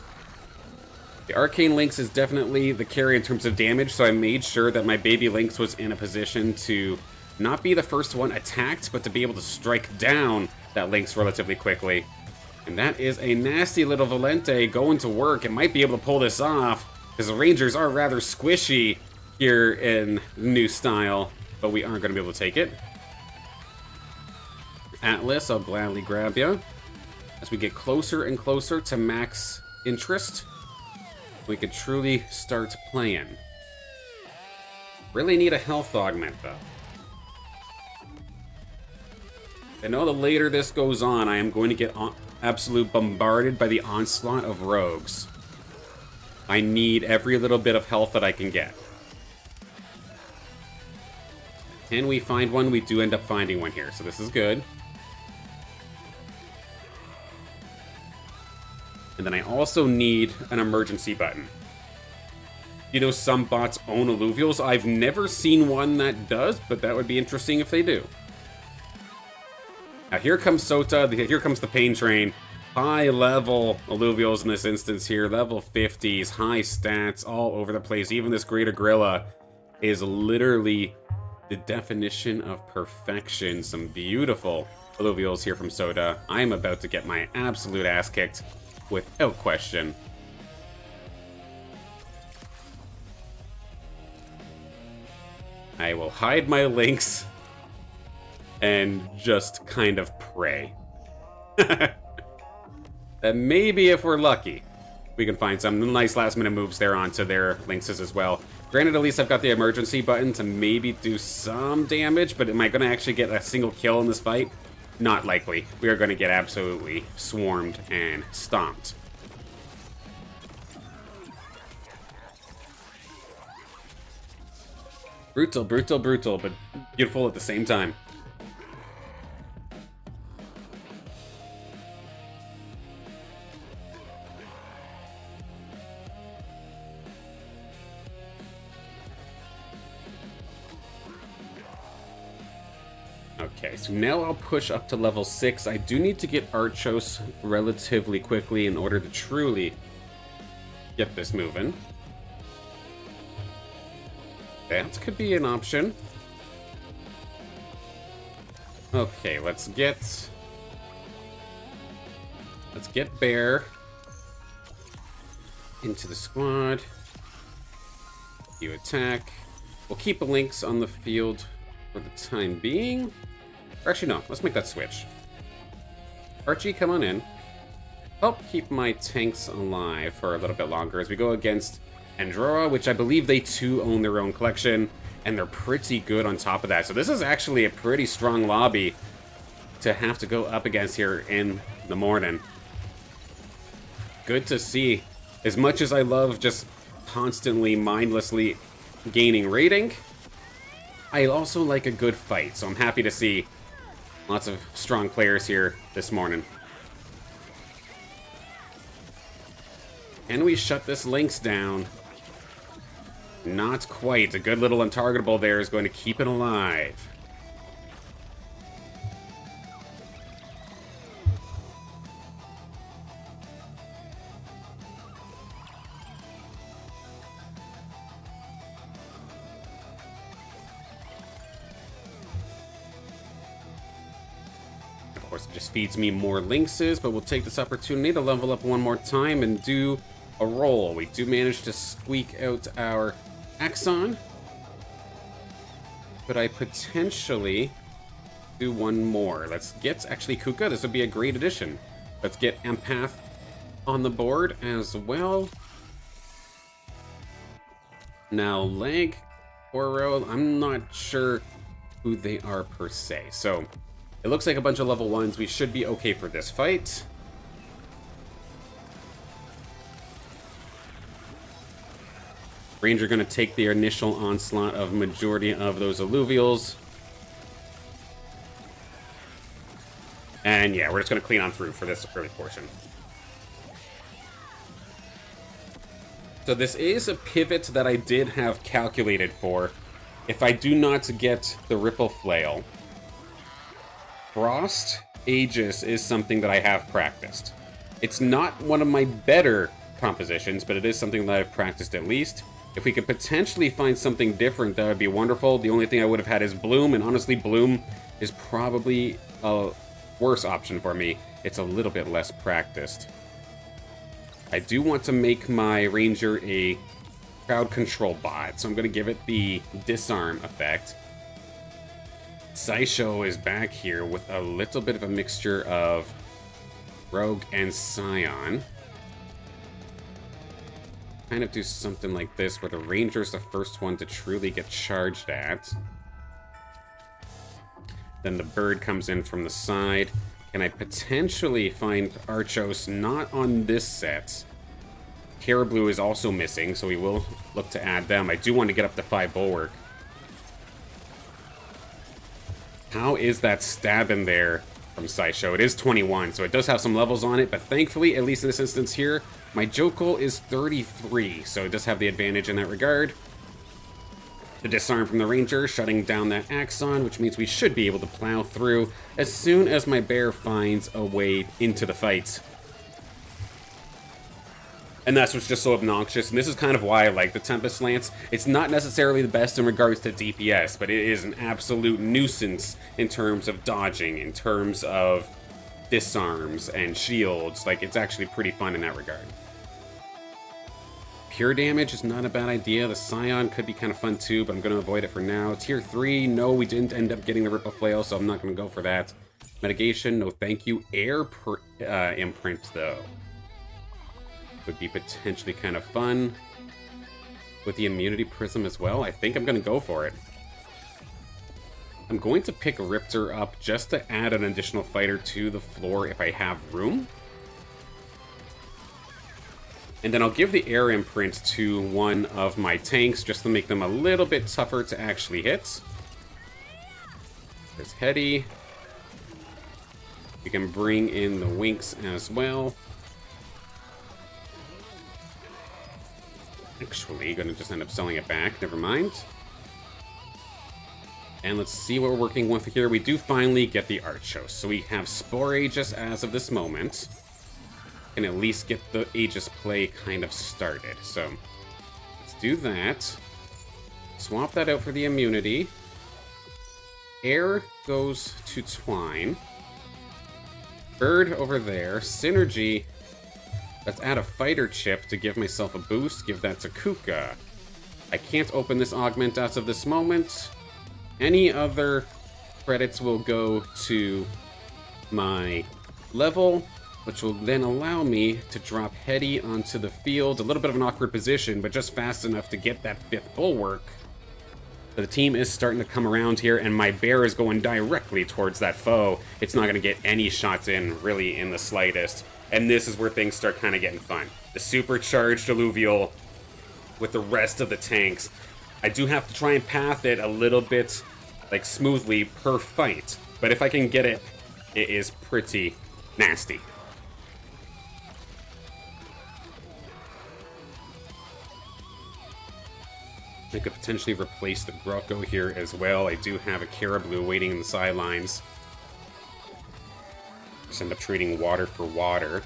The Arcane Lynx is definitely the carry in terms of damage, so I made sure that my baby Lynx was in a position to not be the first one attacked, but to be able to strike down that Lynx relatively quickly. And that is a nasty little Valente going to work. It might be able to pull this off, because the Rangers are rather squishy here in new style, but we aren't going to be able to take it. Atlas, I'll gladly grab you. As we get closer and closer to max interest, we could truly start playing. Really need a health augment, though. I know the later this goes on, I am going to get absolute bombarded by the onslaught of rogues. I need every little bit of health that I can get. Can we find one? We do end up finding one here, so this is good. And then I also need an emergency button. You know, some bots own Illuvials. I've never seen one that does, but that would be interesting if they do. Now here comes Sota, here comes the Pain Train. High level Illuvials in this instance here, level 50s, high stats all over the place. Even this Greater Gorilla is literally the definition of perfection. Some beautiful Illuvials here from Sota. I'm about to get my absolute ass kicked without question. I will hide my Lynx and just kind of pray. That maybe if we're lucky, we can find some nice last minute moves there onto their Lynxes as well. Granted, at least I've got the emergency button to maybe do some damage, but am I going to actually get a single kill in this fight? Not likely. We are going to get absolutely swarmed and stomped. Brutal, brutal, brutal, but beautiful at the same time. Okay, so now I'll push up to level 6. I do need to get Archos relatively quickly in order to truly get this moving. That could be an option. Okay, let's get Bear into the squad. You attack. We'll keep a Lynx on the field for the time being. Or actually, no. Let's make that switch. Archie, come on in. Help keep my tanks alive for a little bit longer as we go against Andorra, which I believe they too own their own collection, and they're pretty good on top of that. So this is actually a pretty strong lobby to have to go up against here in the morning. Good to see. As much as I love just constantly, mindlessly gaining rating, I also like a good fight, so I'm happy to see lots of strong players here this morning. Can we shut this Lynx down? Not quite. A good little untargetable there is going to keep it alive. Of course, it just feeds me more Lynxes, but we'll take this opportunity to level up one more time and do a roll. We do manage to squeak out our Axon. Could I potentially do one more? Let's get actually Kuka. This would be a great addition. Let's get Empath on the board as well. Now Leg, Oro, I'm not sure who they are per se. So it looks like a bunch of level 1s. We should be okay for this fight. Ranger going to take the initial onslaught of majority of those Illuvials. And yeah, we're just going to clean on through for this early portion. So this is a pivot that I did have calculated for. If I do not get the Ripple Flail, Frost Aegis is something that I have practiced. It's not one of my better compositions, but it is something that I've practiced at least. If we could potentially find something different, that would be wonderful. The only thing I would have had is Bloom, and honestly, Bloom is probably a worse option for me. It's a little bit less practiced. I do want to make my Ranger a crowd control bot, so I'm going to give it the disarm effect. Saisho is back here with a little bit of a mixture of Rogue and Scion. Kind of do something like this where the Ranger is the first one to truly get charged at. Then the bird comes in from the side. Can I potentially find Archos not on this set? Caribou is also missing, so we will look to add them. I do want to get up to 5 Bulwark. How is that stab in there from Saisho? It is 21, so it does have some levels on it, but thankfully, at least in this instance here, my Jokul is 33, so it does have the advantage in that regard. The disarm from the Ranger, shutting down that Axon, which means we should be able to plow through as soon as my bear finds a way into the fight. And that's what's just so obnoxious, and this is kind of why I like the Tempest Lance. It's not necessarily the best in regards to DPS, but it is an absolute nuisance in terms of dodging, in terms of disarms and shields. Like, it's actually pretty fun in that regard. Pure damage is not a bad idea. The Scion could be kind of fun too, but I'm going to avoid it for now. Tier 3, no, we didn't end up getting the Ripple Flail, so I'm not going to go for that. Mitigation, no thank you. Air imprint, though, would be potentially kind of fun. With the immunity prism as well, I think I'm going to go for it. I'm going to pick Riptor up just to add an additional fighter to the floor if I have room. And then I'll give the air imprint to one of my tanks just to make them a little bit tougher to actually hit. There's Hetty. We can bring in the Winks as well. Actually, gonna just end up selling it back. Never mind. And let's see what we're working with here. We do finally get the Archos. So we have Spore Aegis as of this moment. Can at least get the Aegis play kind of started. So let's do that. Swap that out for the immunity. Air goes to Twine. Bird over there. Synergy. Let's add a fighter chip to give myself a boost. Give that to Kuka. I can't open this augment as of this moment. Any other credits will go to my level, which will then allow me to drop Hetty onto the field. A little bit of an awkward position, but just fast enough to get that 5th Bulwark. So the team is starting to come around here, and my bear is going directly towards that foe. It's not going to get any shots in, really, in the slightest. And this is where things start kind of getting fun. The supercharged Illuvial with the rest of the tanks. I do have to try and path it a little bit, like, smoothly per fight. But if I can get it, it is pretty nasty. I could potentially replace the Grotto here as well. I do have a Caribou waiting in the sidelines. Just end up trading water for water.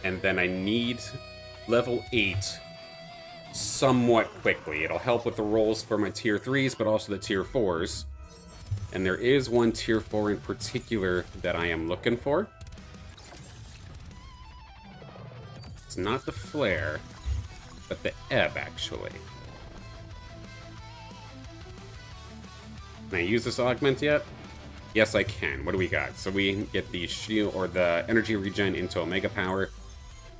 And then I need level 8 somewhat quickly. It'll help with the rolls for my tier 3s, but also the tier 4s. And there is one tier 4 in particular that I am looking for. It's not the Flare, but the Ebb, actually. Can I use this augment yet? Yes, I can. What do we got? So we get the shield or the energy regen into Omega Power.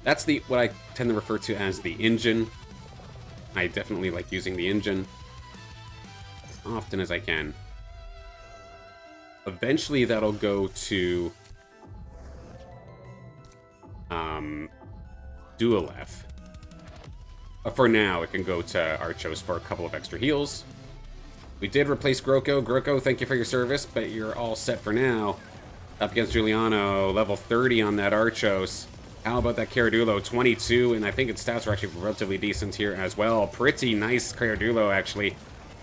That's the what I tend to refer to as the engine. I definitely like using the engine as often as I can. Eventually, that'll go to Dualef. For now, it can go to Archos for a couple of extra heals. We did replace Groko. Groko, thank you for your service, but you're all set for now. Up against Giuliano, level 30 on that Archos. How about that Caradulo? 22, and I think its stats are actually relatively decent here as well. Pretty nice Caradulo, actually.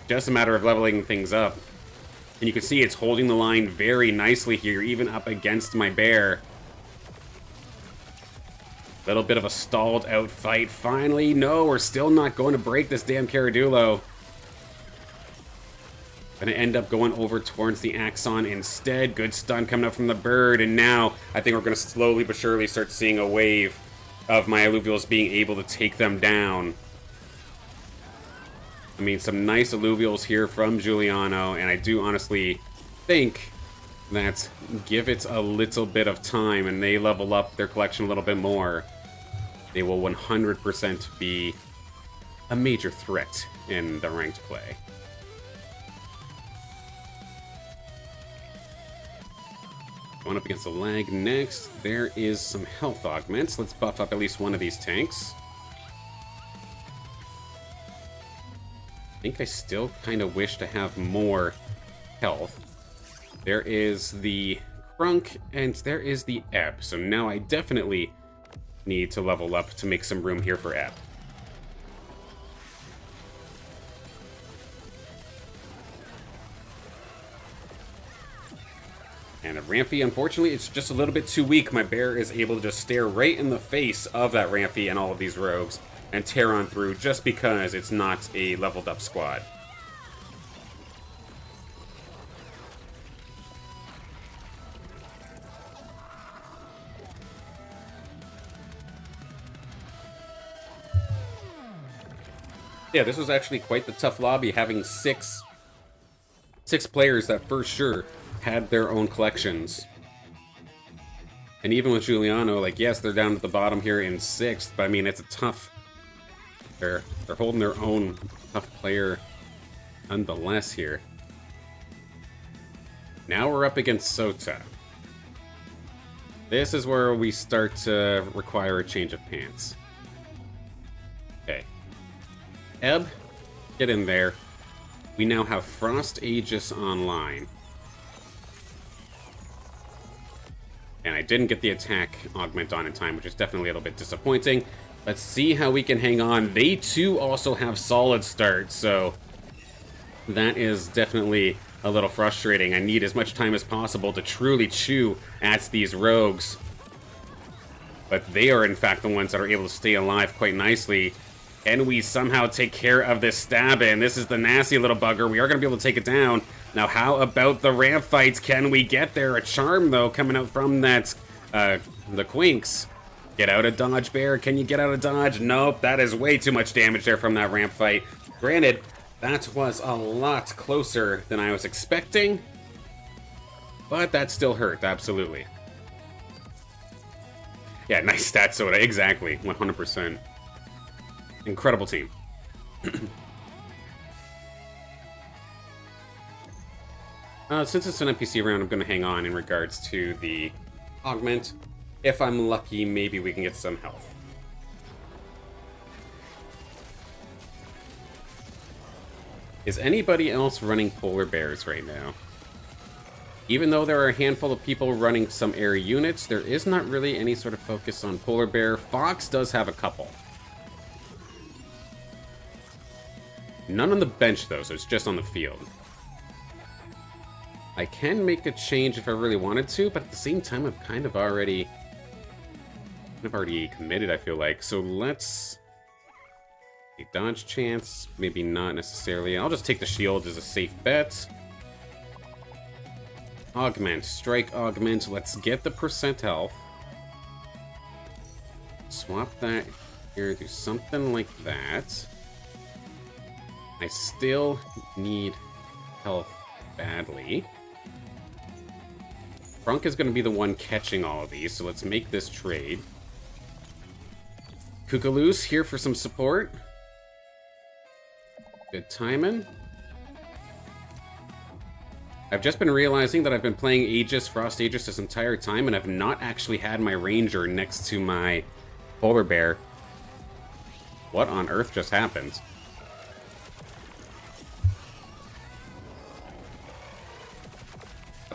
Just a matter of leveling things up. And you can see it's holding the line very nicely here, even up against my bear. Little bit of a stalled out fight. Finally, no, we're still not going to break this damn Caradulo. Gonna end up going over towards the Axon instead. Good stun coming up from the bird, and now I think we're gonna slowly but surely start seeing a wave of my Alluvials being able to take them down. I mean, some nice Alluvials here from Giuliano, and I do honestly think that give it a little bit of time and they level up their collection a little bit more, they will 100% be a major threat in the ranked play. Going up against the lag next, there is some health augments. Let's buff up at least one of these tanks. I think I still kind of wish to have more health. There is the Crunk, and there is the Ebb. So now I definitely need to level up to make some room here for Ebb. And a Rampy, unfortunately, it's just a little bit too weak. My bear is able to just stare right in the face of that Rampy and all of these rogues and tear on through just because it's not a leveled up squad. Yeah, this was actually quite the tough lobby, having six players that for sure had their own collections. And even with Giuliano, like, yes, they're down at the bottom here in 6th, but I mean, it's a tough... They're holding their own tough player nonetheless here. Now we're up against Sota. This is where we start to require a change of pants. Okay. Ebb, get in there. We now have Frost Aegis online. And I didn't get the attack augment on in time, which is definitely a little bit disappointing. Let's see how we can hang on. They too also have solid start, so that is definitely a little frustrating. I need as much time as possible to truly chew at these rogues. But they are in fact the ones that are able to stay alive quite nicely. Can we somehow take care of this Stab-In? This is the nasty little bugger. We are going to be able to take it down. Now, how about the ramp fights? Can we get there? A charm, though, coming out from that, the Quinks. Get out of dodge, Bear. Can you get out of dodge? Nope, that is way too much damage there from that ramp fight. Granted, that was a lot closer than I was expecting, but that still hurt, absolutely. Yeah, nice stat, Soda. Exactly, 100%. Incredible team. Since it's an NPC round, I'm going to hang on in regards to the augment. If I'm lucky, maybe we can get some health. Is anybody else running polar bears right now? Even though there are a handful of people running some air units, there is not really any sort of focus on polar bear. Fox does have a couple. None on the bench, though, so it's just on the field. I can make a change if I really wanted to, but at the same time, I've kind of already committed, I feel like. So let's... a dodge chance, maybe not necessarily. I'll just take the shield as a safe bet. Augment, strike augment. Let's get the percent health. Swap that here, do something like that. I still need health badly. Brunk is going to be the one catching all of these, so let's make this trade. Kukaloose here for some support. Good timing. I've just been realizing that I've been playing Aegis, Frost Aegis this entire time, and I've not actually had my Ranger next to my Polar Bear. What on earth just happened?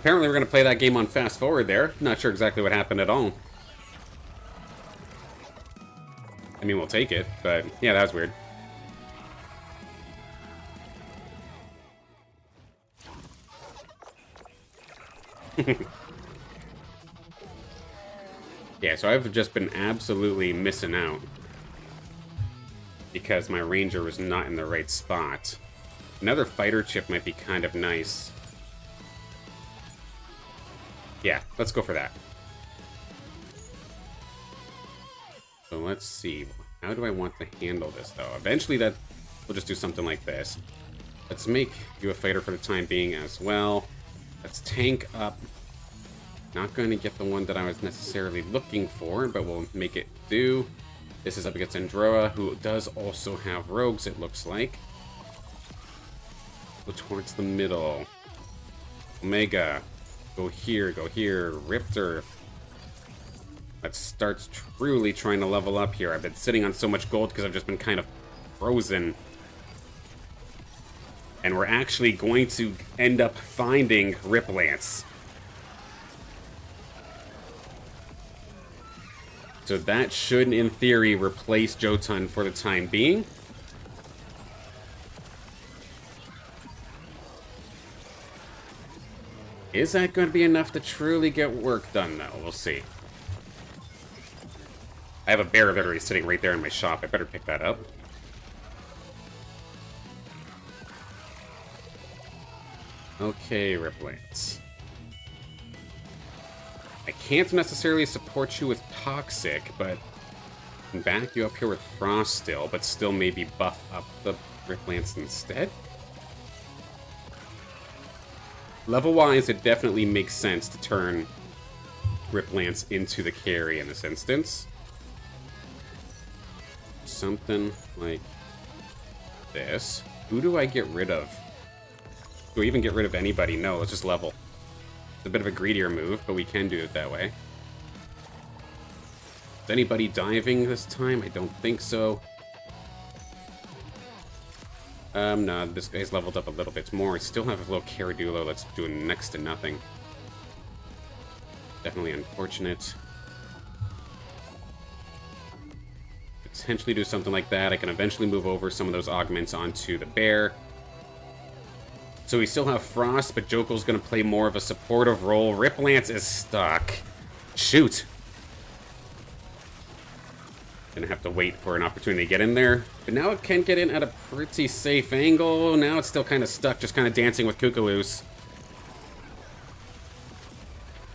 Apparently we're going to play that game on fast forward there. Not sure exactly what happened at all. I mean, we'll take it, but yeah, that was weird. Yeah, so I've just been absolutely missing out because my ranger was not in the right spot. Another fighter chip might be kind of nice. Yeah, let's go for that. So let's see. How do I want to handle this, though? Eventually, we'll just do something like this. Let's make you a fighter for the time being as well. Let's tank up. Not going to get the one that I was necessarily looking for, but we'll make it do. This is up against Androa, who does also have rogues, it looks like. Go towards the middle. Omega. Go here, go here. Riptor. Let's start truly trying to level up here. I've been sitting on so much gold because I've just been kind of frozen. And we're actually going to end up finding Riplance. So that should, in theory, replace Jotun for the time being. Is that going to be enough to truly get work done, though? We'll see. I have a bear literally sitting right there in my shop. I better pick that up. Okay, Riplance. I can't necessarily support you with Toxic, but I can back you up here with Frost still, but still maybe buff up the Riplance instead. Level-wise, it definitely makes sense to turn Riplance into the carry in this instance. Something like this. Who do I get rid of? Do I even get rid of anybody? No, let's just level. It's a bit of a greedier move, but we can do it that way. Is anybody diving this time? I don't think so. No, this guy's leveled up a little bit more. I still have a little Caradulo that's doing next to nothing. Definitely unfortunate. Potentially do something like that. I can eventually move over some of those augments onto the bear. So we still have Frost, but Jokel's going to play more of a supportive role. Riplance is stuck. Shoot. Gonna have to wait for an opportunity to get in there. But now it can get in at a pretty safe angle. Now it's still kind of stuck, just kind of dancing with Cuckooos.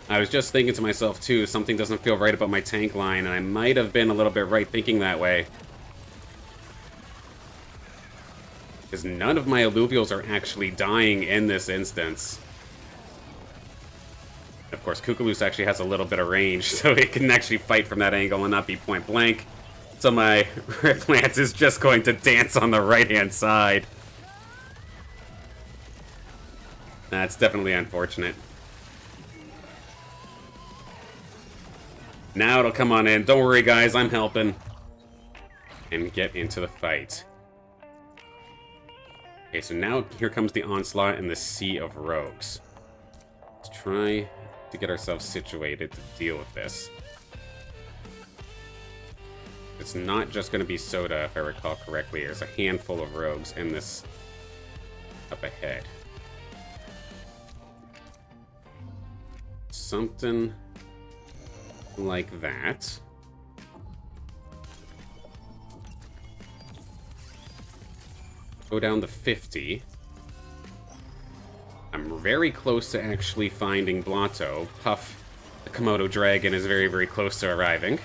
I was just thinking to myself, too, something doesn't feel right about my tank line, and I might have been a little bit right thinking that way. Because none of my alluvials are actually dying in this instance. Of course, Cuckooos actually has a little bit of range, so it can actually fight from that angle and not be point blank. So my Riplance is just going to dance on the right-hand side. That's definitely unfortunate. Now it'll come on in. Don't worry, guys, I'm helping. And get into the fight. Okay, so now here comes the onslaught and the sea of rogues. Let's try to get ourselves situated to deal with this. It's not just going to be Soda, if I recall correctly. There's a handful of rogues in this up ahead. Something like that. Go down to 50. I'm very close to actually finding Blotto. Puff, the Komodo dragon, is very, very close to arriving.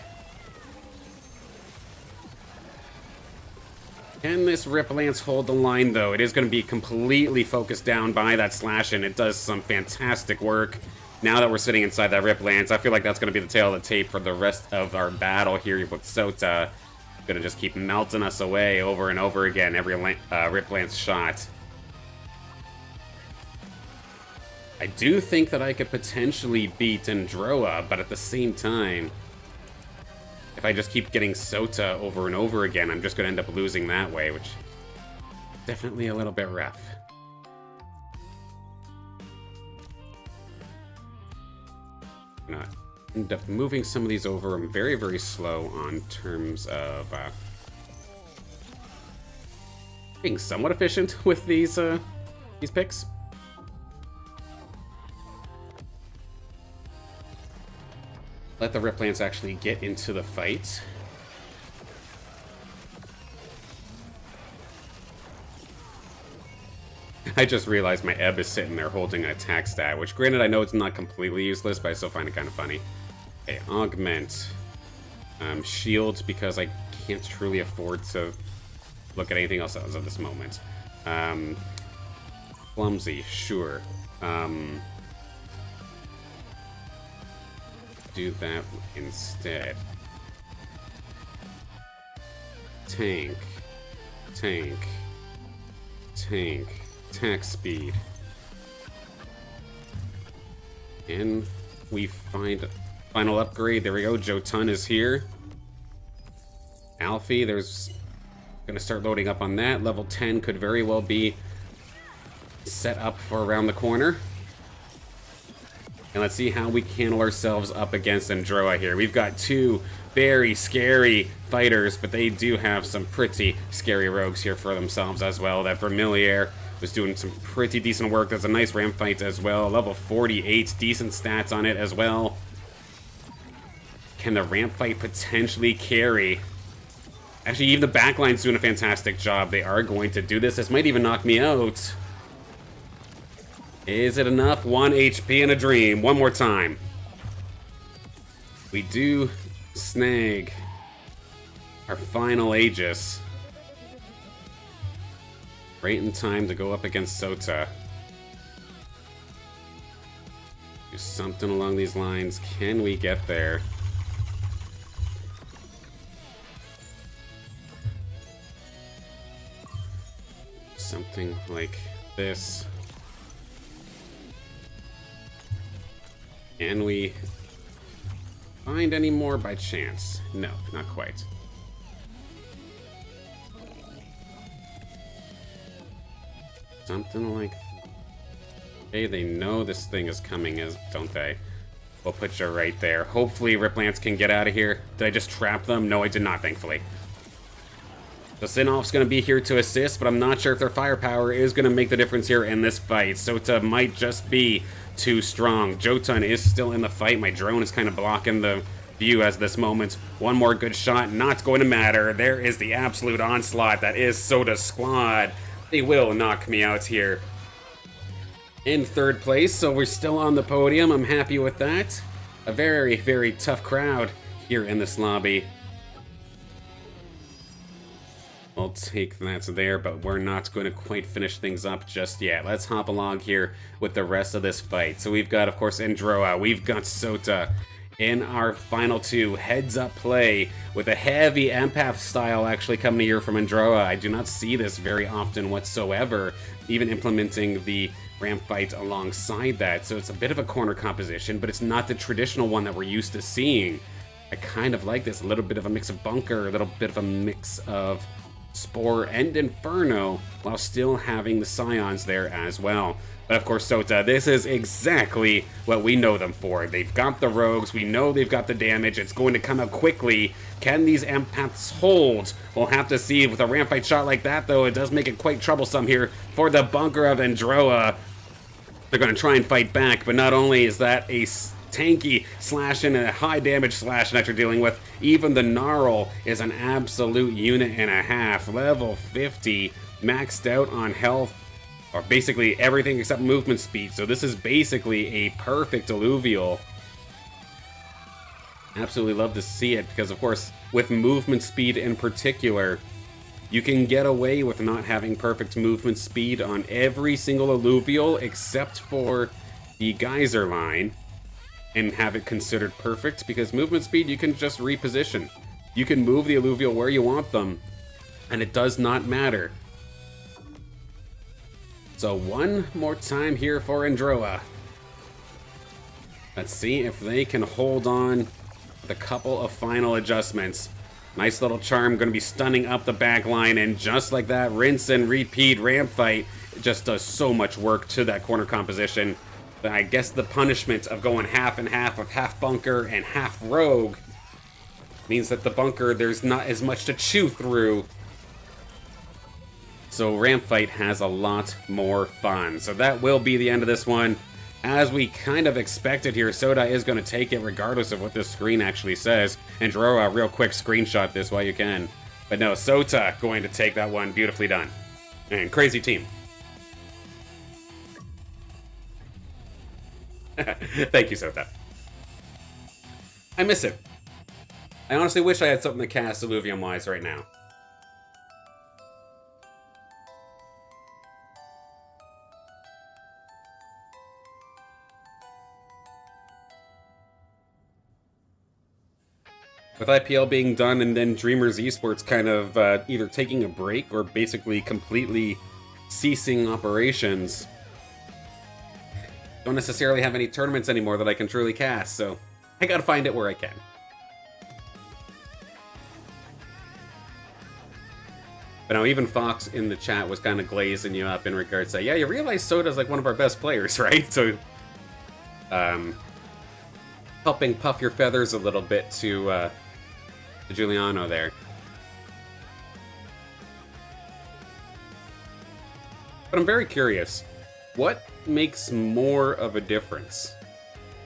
Can this Riplance hold the line, though? It is going to be completely focused down by that slash, and it does some fantastic work. Now that we're sitting inside that Riplance, I feel like that's going to be the tail of the tape for the rest of our battle here with Sota. Going to just keep melting us away over and over again, every Riplance shot. I do think that I could potentially beat Androa, but at the same time, if I just keep getting Sota over and over again, I'm just going to end up losing that way, which is definitely a little bit rough. End up moving some of these over. I'm very, very slow on terms of being somewhat efficient with these picks. Let the Riplants actually get into the fight. I just realized my Ebb is sitting there holding an attack stat, which granted I know it's not completely useless, but I still find it kind of funny. Okay, augment. Shield, because I can't truly afford to look at anything else as of this moment. Clumsy, sure. Do that instead. Tank. Tank. Tank. Attack speed. And we find final upgrade. There we go. Jotun is here. Alfie, there's gonna start loading up on that. Level 10 could very well be set up for around the corner. And let's see how we handle ourselves up against Androa here. We've got two very scary fighters, but they do have some pretty scary rogues here for themselves as well. That Vermilier was doing some pretty decent work. That's a nice ram fight as well. Level 48, decent stats on it as well. Can the ramp fight potentially carry? Actually, even the backline's doing a fantastic job. They are going to do this. This might even knock me out. Is it enough? 1 HP in a dream. One more time. We do snag our final Aegis. Right in time to go up against Sota. Do something along these lines. Can we get there? Something like this. Can we find any more by chance? No, not quite. Something like... Hey, they know this thing is coming, don't they? We'll put you right there. Hopefully Riplants can get out of here. Did I just trap them? No, I did not, thankfully. So Sinoff's going to be here to assist, but I'm not sure if their firepower is going to make the difference here in this fight. Sota might just be too strong. Jotun is still in the fight. My drone is kind of blocking the view as this moment. One more good shot, not going to matter. There is the absolute onslaught that is Sota's squad. They will knock me out here. In third place, so we're still on the podium. I'm happy with that. A very, very tough crowd here in this lobby. I'll take that there, but we're not going to quite finish things up just yet. Let's hop along here with the rest of this fight. So we've got, of course, Androa. We've got Sota in our final two. Heads-up play with a heavy empath style actually coming here from Androa. I do not see this very often whatsoever, even implementing the ramp fight alongside that. So it's a bit of a corner composition, but it's not the traditional one that we're used to seeing. I kind of like this. A little bit of a mix of Bunker, a little bit of a mix of Spore and Inferno, while still having the Scions there as well. But of course, Sota, this is exactly what we know them for. They've got the rogues, we know they've got the damage, it's going to come out quickly. Can these empaths hold? We'll have to see. With a ramp fight shot like that, though, it does make it quite troublesome here for the Bunker of Androa. They're going to try and fight back, but not only is that a tanky slash and a high damage slash that you're dealing with, even the Gnarl is an absolute unit and a half. Level 50, maxed out on health, or basically everything except movement speed. So this is basically a perfect alluvial. Absolutely love to see it, because of course, with movement speed in particular, you can get away with not having perfect movement speed on every single alluvial except for the geyser line, and have it considered perfect, because movement speed you can just reposition. You can move the alluvial where you want them, and it does not matter. So one more time here for Androa. Let's see if they can hold on with a couple of final adjustments. Nice little charm, going to be stunning up the back line, and just like that, rinse and repeat ramp fight. It just does so much work to that corner composition. I guess the punishment of going half and half of half bunker and half rogue means that the bunker, there's not as much to chew through. So ramp fight has a lot more fun. So that will be the end of this one. As we kind of expected here, Soda is going to take it regardless of what this screen actually says. And draw a real quick screenshot this while you can. But no, Sota going to take that one. Beautifully done. And crazy team. Thank you, Sota. I miss it. I honestly wish I had something to cast Illuvium-wise right now. With IPL being done and then Dreamers Esports kind of either taking a break or basically completely ceasing operations, don't necessarily have any tournaments anymore that I can truly cast, so I gotta find it where I can. But now even Fox in the chat was kind of glazing you up in regards to, yeah, you realize Soda's like one of our best players, right? So, helping puff your feathers a little bit to Giuliano there. But I'm very curious, what makes more of a difference?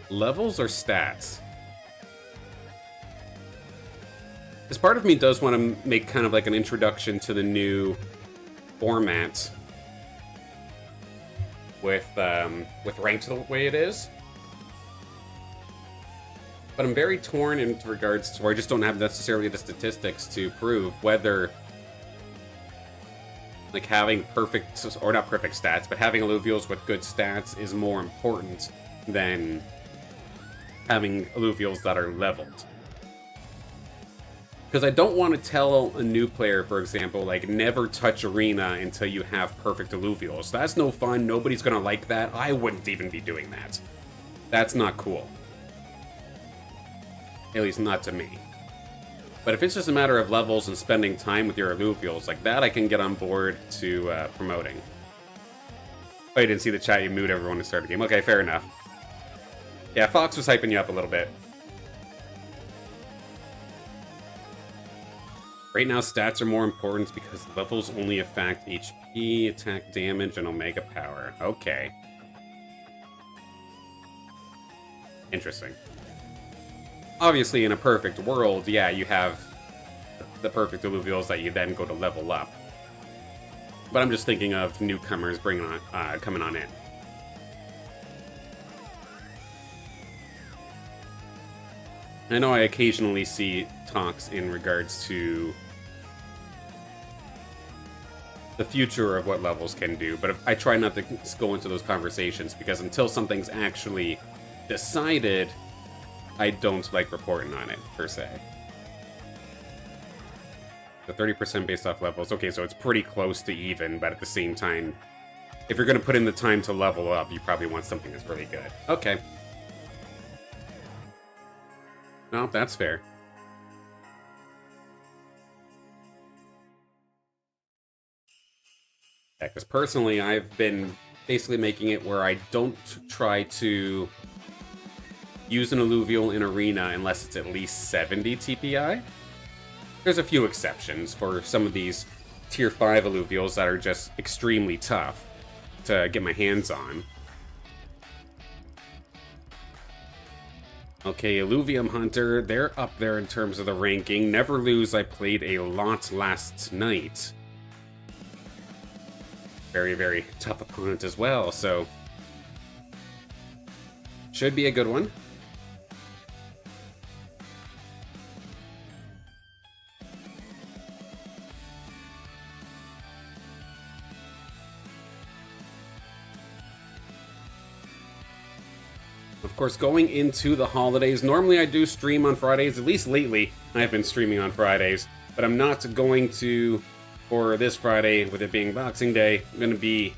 Levels or stats? Because part of me does want to make kind of like an introduction to the new format with ranked the way it is. But I'm very torn in regards to where I just don't have necessarily the statistics to prove whether like having perfect, or not perfect stats, but having alluvials with good stats is more important than having alluvials that are leveled. Because I don't want to tell a new player, for example, like, never touch Arena until you have perfect alluvials. That's no fun. Nobody's going to like that. I wouldn't even be doing that. That's not cool. At least not to me. But if it's just a matter of levels and spending time with your alluvials, like that I can get on board to promoting. Oh, you didn't see the chat, you moved everyone to start the game. Okay, fair enough. Yeah, Fox was hyping you up a little bit. Right now, stats are more important because levels only affect HP, attack damage, and Omega power. Okay. Interesting. Obviously, in a perfect world, yeah, you have the perfect alluvials that you then go to level up. But I'm just thinking of newcomers bringing on, coming on in. I know I occasionally see talks in regards to the future of what levels can do, but I try not to go into those conversations because until something's actually decided, I don't like reporting on it, per se. The 30% based off levels. Okay, so it's pretty close to even, but at the same time, if you're going to put in the time to level up, you probably want something that's really good. Okay. No, that's fair. Yeah, because personally, I've been basically making it where I don't try to use an alluvial in Arena unless it's at least 70 TPI. There's a few exceptions for some of these tier 5 alluvials that are just extremely tough to get my hands on. Okay, Illuvium Hunter, they're up there in terms of the ranking. Never Lose, I played a lot last night. Very, very tough opponent as well, so should be a good one. Of course, going into the holidays, normally I do stream on Fridays, at least lately I've been streaming on Fridays, but I'm not going to for this Friday, with it being Boxing Day. I'm going to be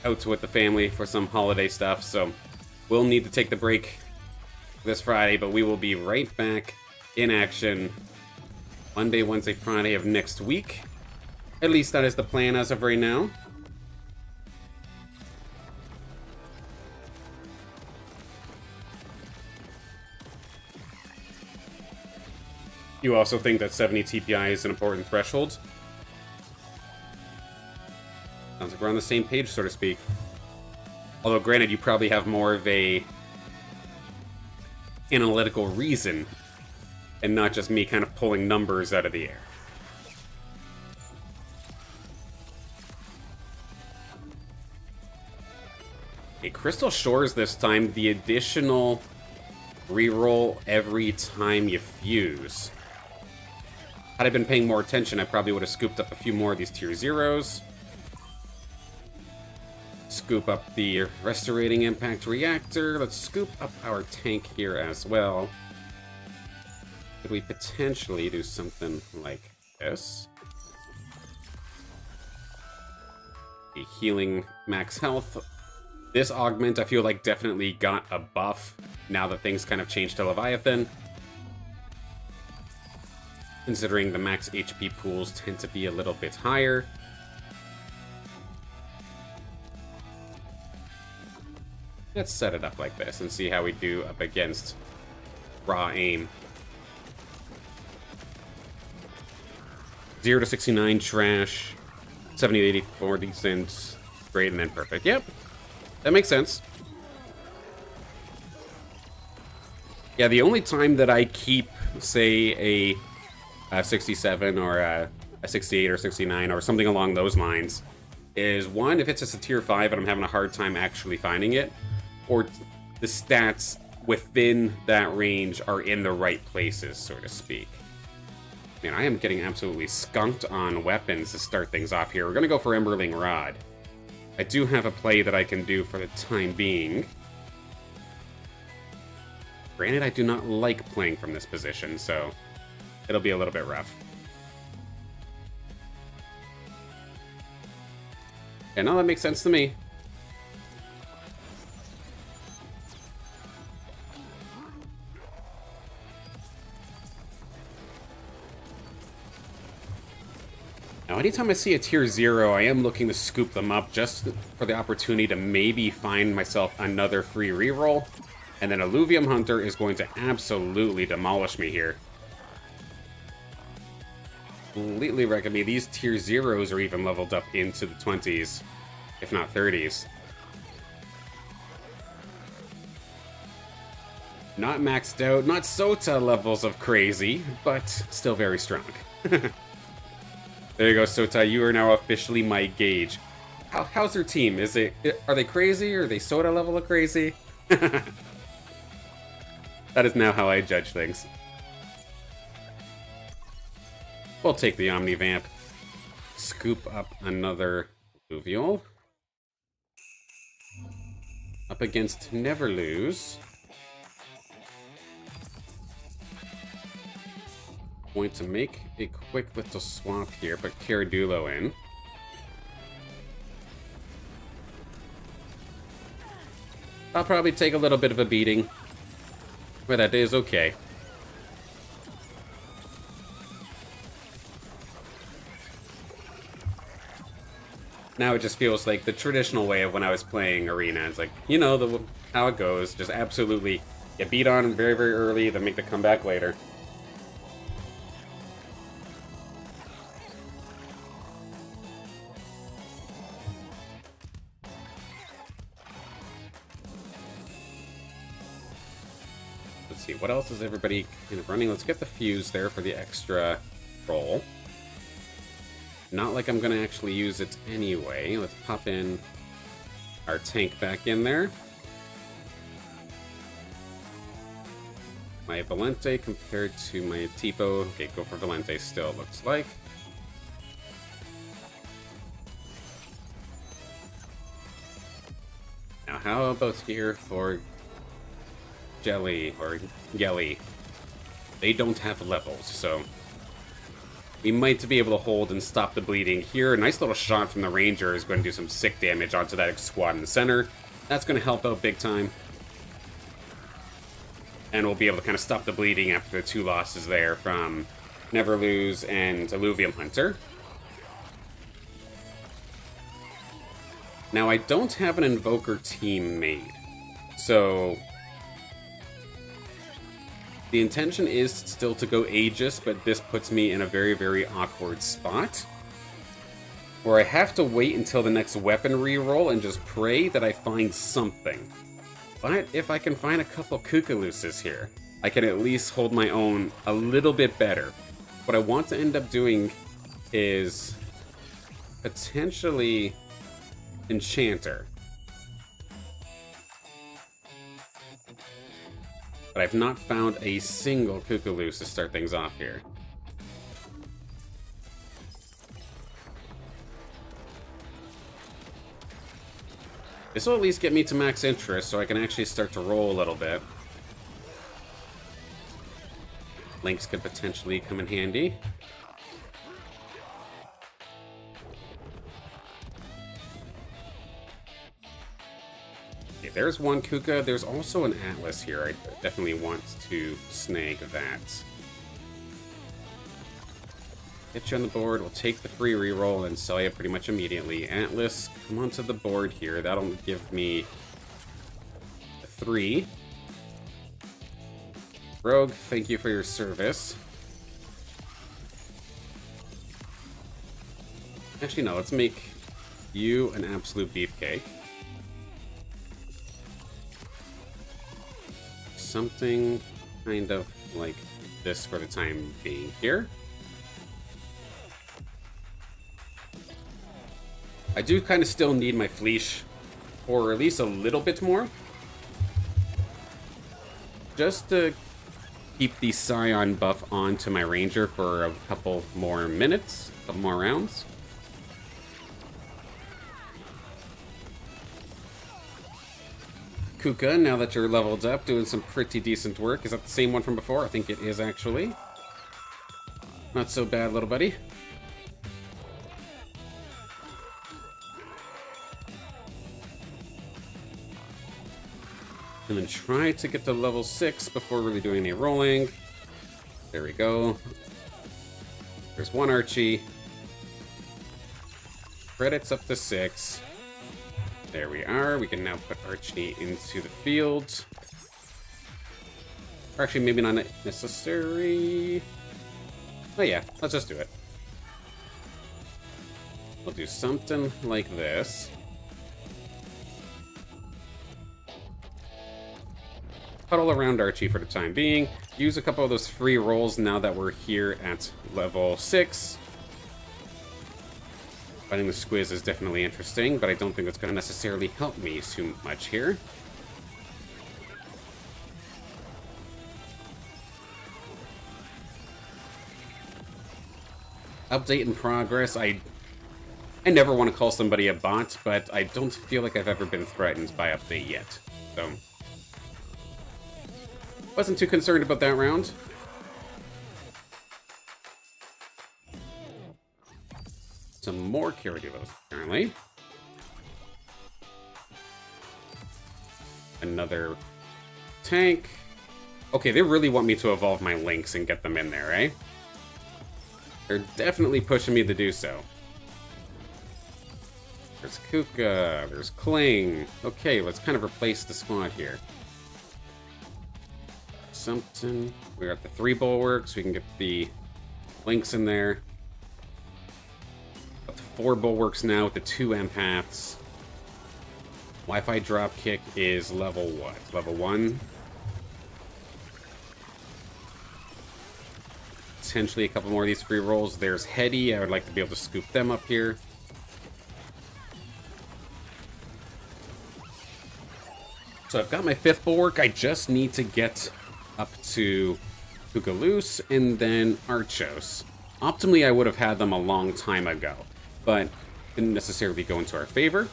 out with the family for some holiday stuff, so we'll need to take the break this Friday, but we will be right back in action Monday, Wednesday, Friday of next week. At least that is the plan as of right now. You also think that 70 TPI is an important threshold? Sounds like we're on the same page, so to speak. Although, granted, you probably have more of a analytical reason, and not just me kind of pulling numbers out of the air. Okay, Crystal Shores this time, the additional reroll every time you fuse. Had I been paying more attention, I probably would have scooped up a few more of these tier 0s. Scoop up the Restorating Impact Reactor. Let's scoop up our tank here as well. Could we potentially do something like this? A healing max health. This augment, I feel like, definitely got a buff now that things kind of changed to Leviathan. Considering the max HP pools tend to be a little bit higher. Let's set it up like this and see how we do up against raw aim. 0 to 69 trash, 70 to 84 decent, great, and then perfect. Yep, that makes sense. Yeah, the only time that I keep, say, a 67 or a 68 or 69 or something along those lines is, one, if it's just a tier 5 and I'm having a hard time actually finding it, or the stats within that range are in the right places, so to speak. Man, I am getting absolutely skunked on weapons to start things off here. We're going to go for Emberling Rod. I do have a play that I can do for the time being. Granted, I do not like playing from this position, so it'll be a little bit rough. Yeah, no, that makes sense to me. Now, anytime I see a tier 0, I am looking to scoop them up just for the opportunity to maybe find myself another free reroll. And then Illuvium Hunter is going to absolutely demolish me here. Completely reckon me, these tier 0s are even leveled up into the 20s, if not 30s. Not maxed out, not Sota levels of crazy, but still very strong. There you go, Sota. You are now officially my gauge. How's your team? Are they crazy, or are they Sota level of crazy? That is now how I judge things. We'll take the Omnivamp. Scoop up another Alluvial. Up against Never Lose. Going to make a quick little swap here, put Caradulo in. I'll probably take a little bit of a beating, but that is okay. Now it just feels like the traditional way of when I was playing Arena. It's like, you know, how it goes. Just absolutely get beat on very, very early, then make the comeback later. Let's see, what else is everybody kind of running? Let's get the fuse there for the extra roll. Not like I'm going to actually use it anyway. Let's pop in our tank back in there. My Valente compared to my Tipo. Okay, go for Valente still, it looks like. Now, how about here for Jelly or Yelly? They don't have levels, so we might be able to hold and stop the bleeding here. A nice little shot from the Ranger is going to do some sick damage onto that squad in the center. That's going to help out big time. And we'll be able to kind of stop the bleeding after the 2 losses there from Never Lose and Illuvium Hunter. Now, I don't have an Invoker team made, so The intention is still to go Aegis, but this puts me in a very, very awkward spot, where I have to wait until the next weapon reroll and just pray that I find something. But if I can find a couple Kukaluses here, I can at least hold my own a little bit better. What I want to end up doing is potentially Enchanter. But I've not found a single Kukalus to start things off here. This will at least get me to max interest, so I can actually start to roll a little bit. Links could potentially come in handy. Okay, there's one Kuka. There's also an Atlas here. I definitely want to snag that. Get you on the board. We'll take the free reroll and sell you pretty much immediately. Atlas, come onto the board here. That'll give me a 3. Rogue, thank you for your service. Actually, no, let's make you an absolute beefcake. Something kind of like this for the time being here. I do kind of still need my Fleesh, or at least a little bit more, just to keep the Scion buff onto my Ranger for a couple more minutes, a couple more rounds. Kuka, now that you're leveled up, doing some pretty decent work. Is that the same one from before? I think it is, actually. Not so bad, little buddy. And then try to get to level 6 before really doing any rolling. There we go. There's one Archie. Credits up to 6. There we are. We can now put Archie into the field. Or actually, maybe not necessary. Oh yeah, let's just do it. We'll do something like this. Huddle around Archie for the time being. Use a couple of those free rolls now that we're here at level 6. Fighting the Squiz is definitely interesting, but I don't think that's going to necessarily help me too much here. Update in progress. I never want to call somebody a bot, but I don't feel like I've ever been threatened by update yet. So wasn't too concerned about that round. Some more Kyridulos, apparently. Another tank. Okay, they really want me to evolve my Lynx and get them in there, eh? They're definitely pushing me to do so. There's Kuka, there's Kling. Okay, let's kind of replace the squad here. Something. We got the 3 bulwarks. We can get the Lynx in there. Up to 4 bulwarks now with the 2 empaths. Wi-Fi dropkick is level what? Level 1? Potentially a couple more of these free rolls. There's Hetty. I would like to be able to scoop them up here. So I've got my 5th bulwark. I just need to get up to Kukalus and then Archos. Optimally, I would have had them a long time ago, but didn't necessarily go into our favor.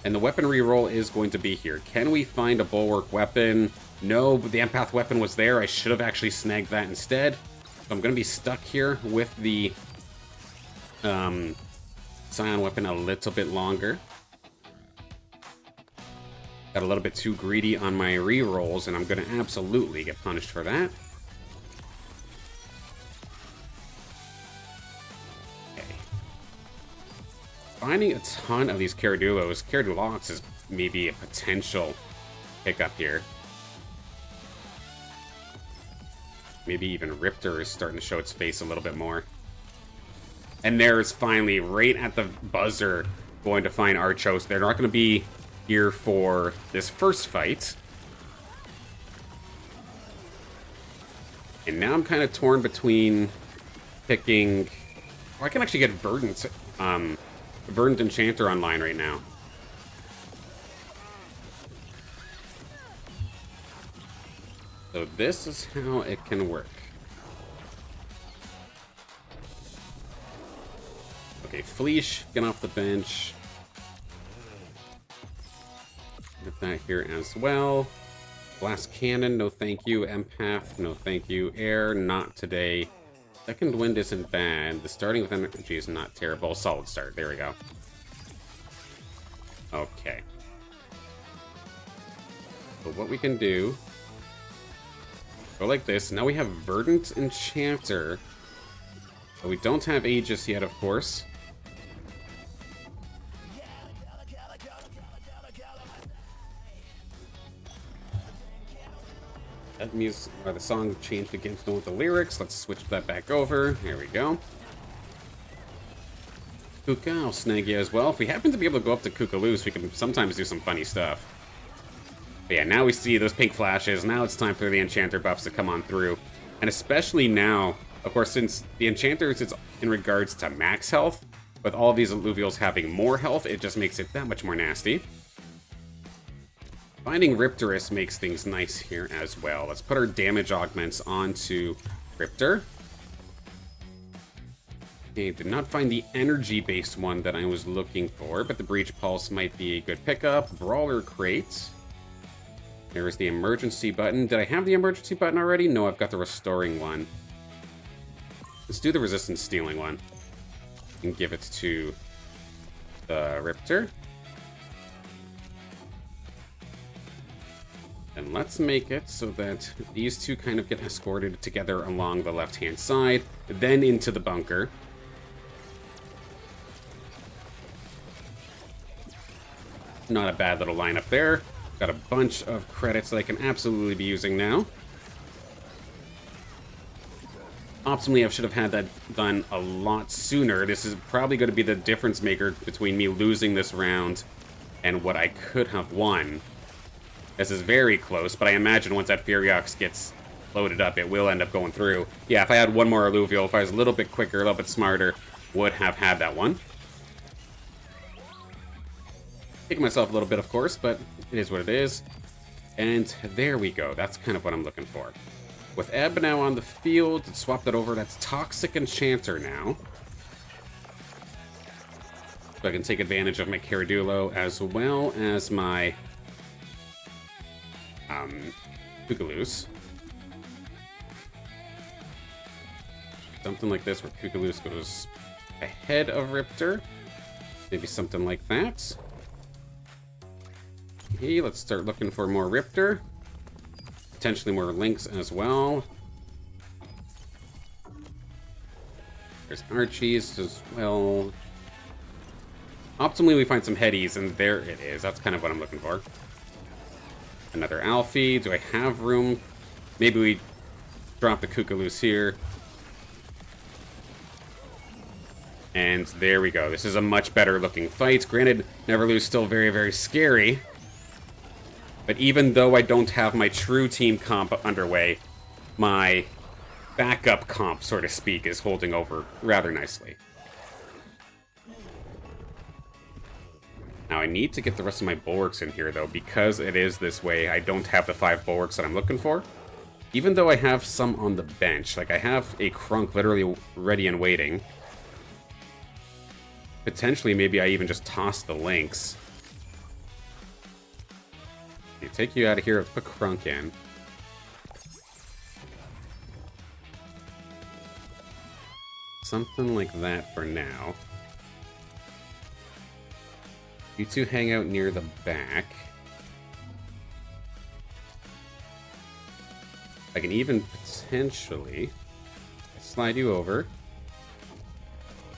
And the weapon reroll is going to be here. Can we find a bulwark weapon? No, but the empath weapon was there. I should have actually snagged that instead. So I'm going to be stuck here with the Scion weapon a little bit longer. Got a little bit too greedy on my rerolls, and I'm going to absolutely get punished for that. Okay. Finding a ton of these Kyridulos is maybe a potential pickup here. Maybe even Riptor is starting to show its face a little bit more. And there's finally, right at the buzzer, going to find Archos. They're not going to be here for this first fight. And now I'm kind of torn between picking... Oh, I can actually get Verdant Enchanter online right now. So this is how it can work. Okay, Fleesh, get off the bench. Get that here as well. Blast Cannon, no thank you. Empath, no thank you. Air, not today. Second Wind isn't bad. The starting with energy is not terrible. Solid start, there we go. Okay. So what we can do... Go like this. Now we have Verdant Enchanter. But we don't have Aegis yet, of course. That music, or the song changed again to know with the lyrics. Let's switch that back over. There we go. Kuka, I'll snag you as well. If we happen to be able to go up to Kukaloo's, we can sometimes do some funny stuff. But yeah, now we see those pink flashes. Now it's time for the Enchanter buffs to come on through. And especially now, of course, since the Enchanters is in regards to max health, with all of these Alluvials having more health, it just makes it that much more nasty. Finding Riptorus makes things nice here as well. Let's put our damage augments onto Riptor. Okay, did not find the energy-based one that I was looking for, but the Breach Pulse might be a good pickup. Brawler Crate. There's the emergency button. Did I have the emergency button already? No, I've got the restoring one. Let's do the resistance stealing one. And give it to the Riptor. And let's make it so that these two kind of get escorted together along the left-hand side, then into the bunker. Not a bad little lineup there. Got a bunch of credits that I can absolutely be using now. Optimally, I should have had that done a lot sooner. This is probably going to be the difference maker between me losing this round and what I could have won. This is very close, but I imagine once that Furiox gets loaded up, it will end up going through. Yeah, if I had one more Alluvial, if I was a little bit quicker, a little bit smarter, would have had that one. Taking myself a little bit, of course, but it is what it is. And there we go. That's kind of what I'm looking for. With Ebb now on the field, swap that over. That's Toxic Enchanter now. So I can take advantage of my Caradulo as well as my Kukaloo's. Something like this where Kukaloo's goes ahead of Riptor. Maybe something like that. Okay, let's start looking for more Riptor. Potentially more Lynx as well. There's Archies as well. Optimally, we find some Headies, and there it is. That's kind of what I'm looking for. Another Alfie. Do I have room? Maybe we drop the Kukaloo's here. And there we go. This is a much better looking fight. Granted, Neverlose still very, very scary. But even though I don't have my true team comp underway, my backup comp, so to speak, is holding over rather nicely. Now, I need to get the rest of my bulwarks in here, though, because it is this way. I don't have the 5 bulwarks that I'm looking for. Even though I have some on the bench. Like, I have a Crunk literally ready and waiting. Potentially, maybe I even just toss the Lynx. Okay, take you out of here. Let's put Crunk in. Something like that for now. You two hang out near the back. I can even potentially slide you over.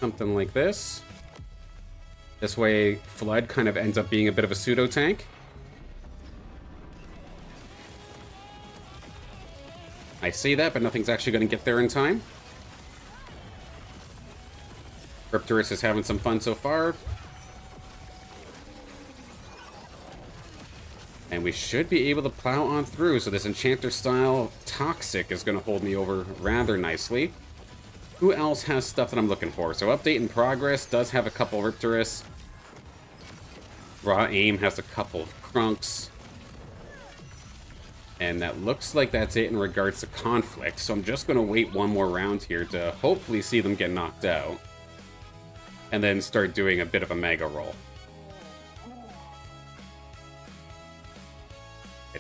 Something like this. This way, Flood kind of ends up being a bit of a pseudo-tank. I say that, but nothing's actually going to get there in time. Riptorus is having some fun so far. And we should be able to plow on through, so this Enchanter style Toxic is going to hold me over rather nicely. Who else has stuff that I'm looking for? So Update in Progress does have a couple Riptorus. Raw Aim has a couple of Krunks. And that looks like that's it in regards to Conflict, so I'm just going to wait one more round here to hopefully see them get knocked out. And then start doing a bit of a Mega Roll.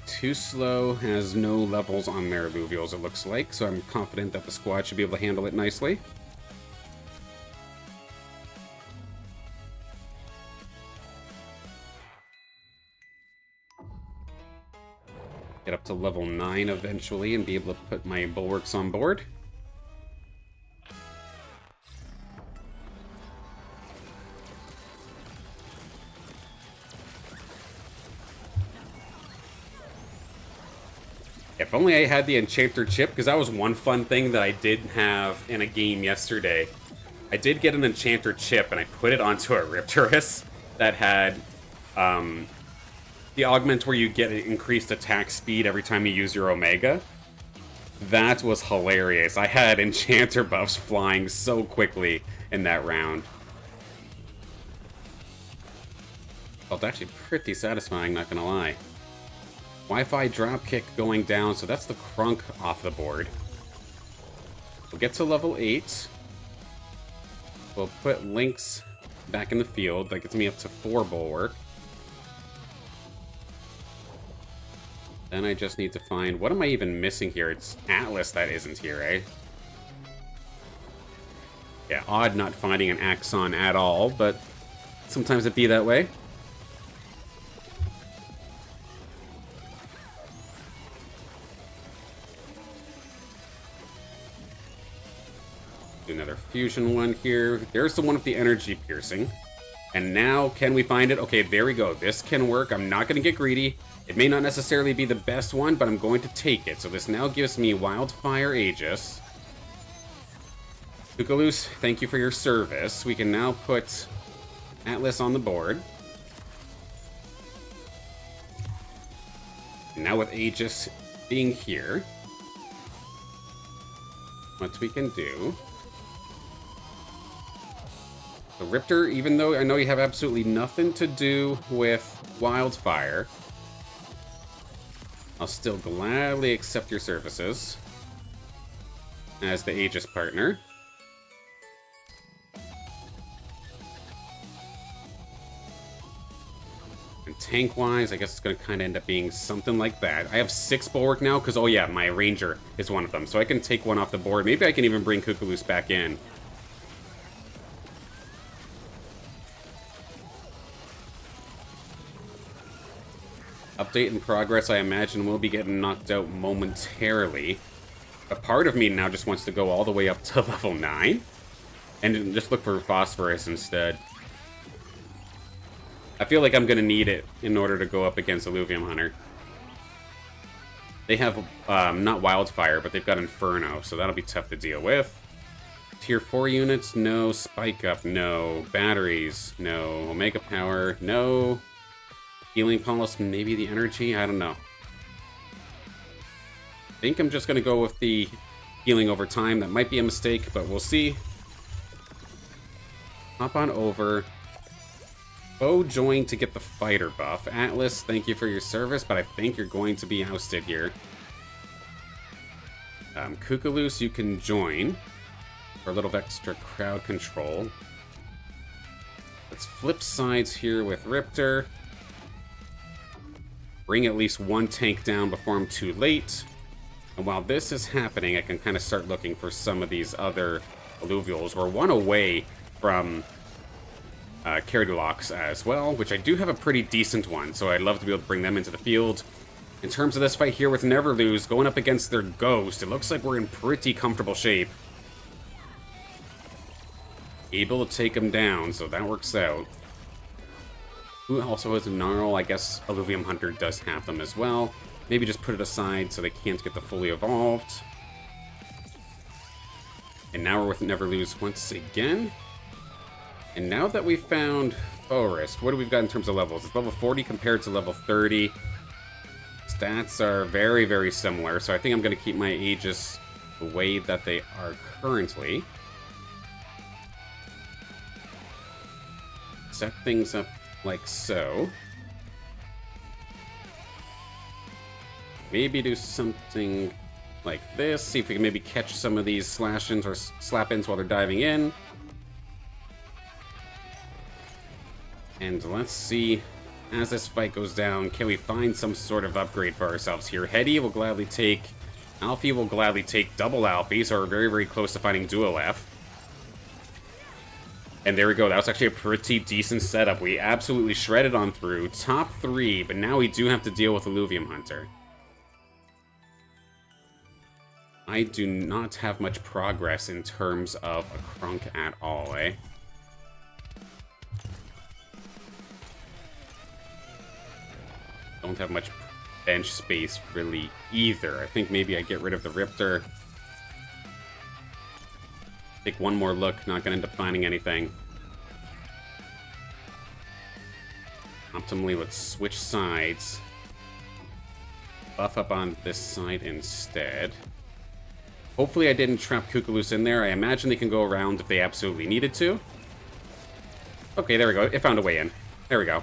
Too Slow has no levels on their Illuvials, it looks like, so I'm confident that the squad should be able to handle it nicely. Get up to level 9 eventually and be able to put my bulwarks on board. If only I had the Enchanter chip, because that was one fun thing that I did have in a game yesterday. I did get an Enchanter chip, and I put it onto a Riptorus that had the augment where you get increased attack speed every time you use your Omega. That was hilarious. I had Enchanter buffs flying so quickly in that round. Felt actually pretty satisfying, not gonna lie. Wi-Fi dropkick going down, so that's the Krunk off the board. We'll get to level 8. We'll put Lynx back in the field. That gets me up to 4 bulwark. Then I just need to find... What am I even missing here? It's Atlas that isn't here, eh? Yeah, odd not finding an Axon at all, but sometimes it be that way. Do another fusion one here. There's the one with the energy piercing. And now, can we find it? Okay, there we go. This can work. I'm not going to get greedy. It may not necessarily be the best one, but I'm going to take it. So this now gives me Wildfire Aegis. Kukalus, thank you for your service. We can now put Atlas on the board. And now with Aegis being here, what we can do... The Riptor, even though I know you have absolutely nothing to do with Wildfire, I'll still gladly accept your services as the Aegis partner. And tank-wise, I guess it's going to kind of end up being something like that. I have 6 bulwark now, because, oh yeah, my Ranger is one of them, so I can take one off the board. Maybe I can even bring Kukulus back in. Update in progress, I imagine we'll be getting knocked out momentarily. A part of me now just wants to go all the way up to level 9 and just look for Phosphorus instead. I feel like I'm going to need it in order to go up against Illuvium Hunter. They have, not Wildfire, but they've got Inferno, so that'll be tough to deal with. Tier 4 units, no. Spike Up, no. Batteries, no. Omega Power, no. Healing Pulse, maybe the energy? I don't know. I think I'm just going to go with the healing over time. That might be a mistake, but we'll see. Hop on over. Bo joined to get the fighter buff. Atlas, thank you for your service, but I think you're going to be ousted here. Kukulus, you can join for a little extra crowd control. Let's flip sides here with Riptor. Bring at least one tank down before I'm too late. And while this is happening, I can kind of start looking for some of these other Alluvials. We're one away from Caradullox as well, which I do have a pretty decent one, so I'd love to be able to bring them into the field. In terms of this fight here with Neverlose, going up against their Ghost, it looks like we're in pretty comfortable shape. Able to take them down, so that works out. Who also has a Gnarl? I guess Illuvium Hunter does have them as well. Maybe just put it aside so they can't get the fully evolved. And now we're with Never Lose once again. And now that we've found Forest, what do we've got in terms of levels? It's level 40 compared to level 30. Stats are very, very similar, so I think I'm going to keep my Aegis the way that they are currently. Set things up like so. Maybe do something like this. See if we can maybe catch some of these slash-ins or slap-ins while they're diving in. And let's see, as this fight goes down, can we find some sort of upgrade for ourselves here? Hetty will gladly take... Alfie will gladly take double Alfie, so we're very, very close to finding dual F. And there we go. That was actually a pretty decent setup. We absolutely shredded on through. Top 3, but now we do have to deal with Illuvium Hunter. I do not have much progress in terms of a Crunk at all, eh? Don't have much bench space, really, either. I think maybe I get rid of the Riptor. Take one more look, not gonna end up finding anything. Optimally, let's switch sides. Buff up on this side instead. Hopefully I didn't trap Kukulus in there. I imagine they can go around if they absolutely needed to. Okay, there we go. It found a way in. There we go.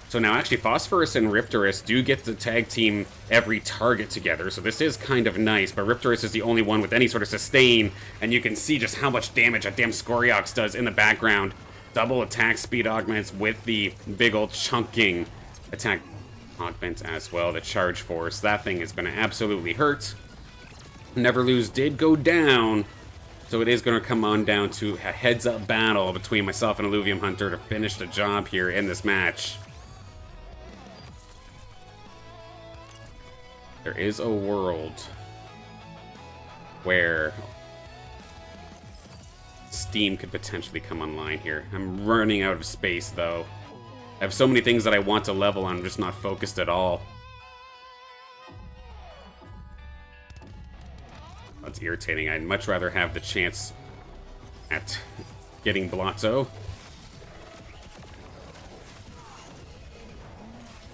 So now actually Phosphorus and Riptorus do get to tag team every target together, so this is kind of nice, but Riptorus is the only one with any sort of sustain, and you can see just how much damage that damn Scoriox does in the background. Double attack speed augments with the big old chunking attack augment as well, the charge force. That thing is going to absolutely hurt. Never Lose did go down, so it is going to come on down to a heads-up battle between myself and Illuvium Hunter to finish the job here in this match. There is a world where Steam could potentially come online here. I'm running out of space, though. I have so many things that I want to level on, I'm just not focused at all. That's irritating. I'd much rather have the chance at getting Blotto.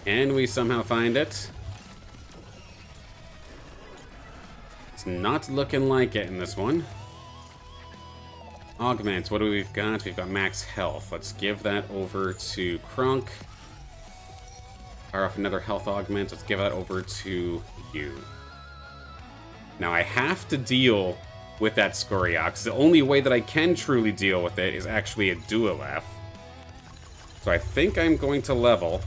Can we somehow find it? It's not looking like it in this one. Augment, what do we've got? We've got max health. Let's give that over to Krunk. Fire off another health augment. Let's give that over to you. Now I have to deal with that Scoriox. The only way that I can truly deal with it is actually a dual F. So I think I'm going to level.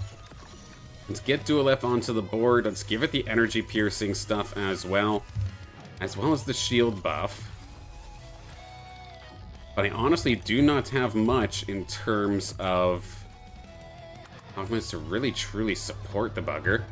Let's get dual F onto the board. Let's give it the energy piercing stuff as well as the shield buff. But I honestly do not have much in terms of augments to really truly support the bugger.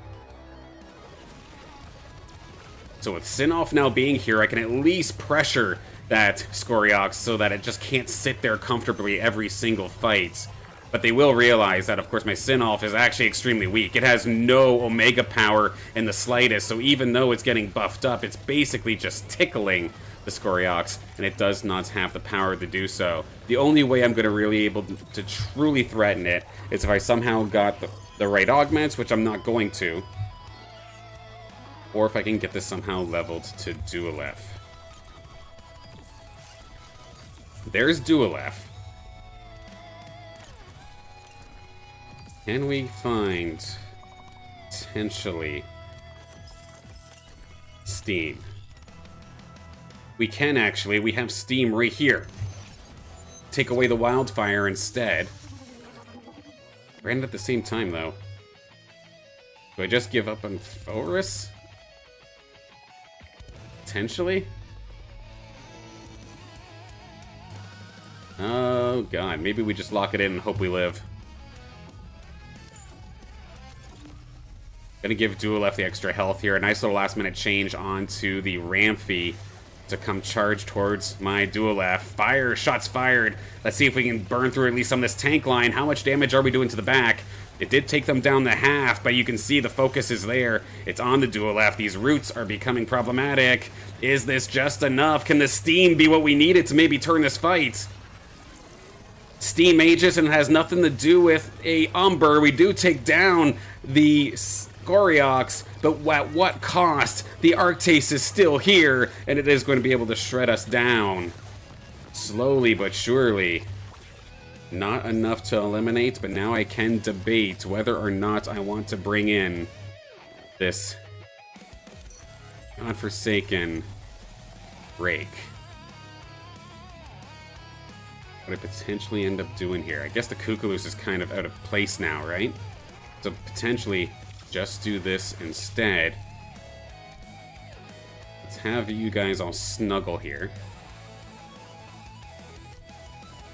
So with Sinnoff now being here, I can at least pressure that Scoriox so that it just can't sit there comfortably every single fight. But they will realize that, of course, my Sinnoff is actually extremely weak. It has no Omega power in the slightest, so even though it's getting buffed up, it's basically just tickling the Scoriox, and it does not have the power to do so. The only way I'm going to really able to truly threaten it is if I somehow got the right augments, which I'm not going to, or if I can get this somehow leveled to Dual F. There's Dual F. Can we find, potentially, Steam? We can actually. We have Steam right here. Take away the Wildfire instead. Ran at the same time, though. Do I just give up on Forest? Potentially? Oh, God. Maybe we just lock it in and hope we live. Gonna give Dual F the extra health here. A nice little last minute change onto the Ramphy to come charge towards my Dual F. Fire! Shots fired! Let's see if we can burn through at least some of this tank line. How much damage are we doing to the back? It did take them down to half, but you can see the focus is there. It's on the dual F. These roots are becoming problematic. Is this just enough? Can the steam be what we needed to maybe turn this fight? Steam Aegis, and it has nothing to do with a Umber. We do take down the Goryox, but at what cost? The Arctase is still here, and it is going to be able to shred us down. Slowly but surely. Not enough to eliminate, but now I can debate whether or not I want to bring in this godforsaken Rake. What I potentially end up doing here. I guess the Cuculus is kind of out of place now, right? So potentially just do this instead. Let's have you guys all snuggle here.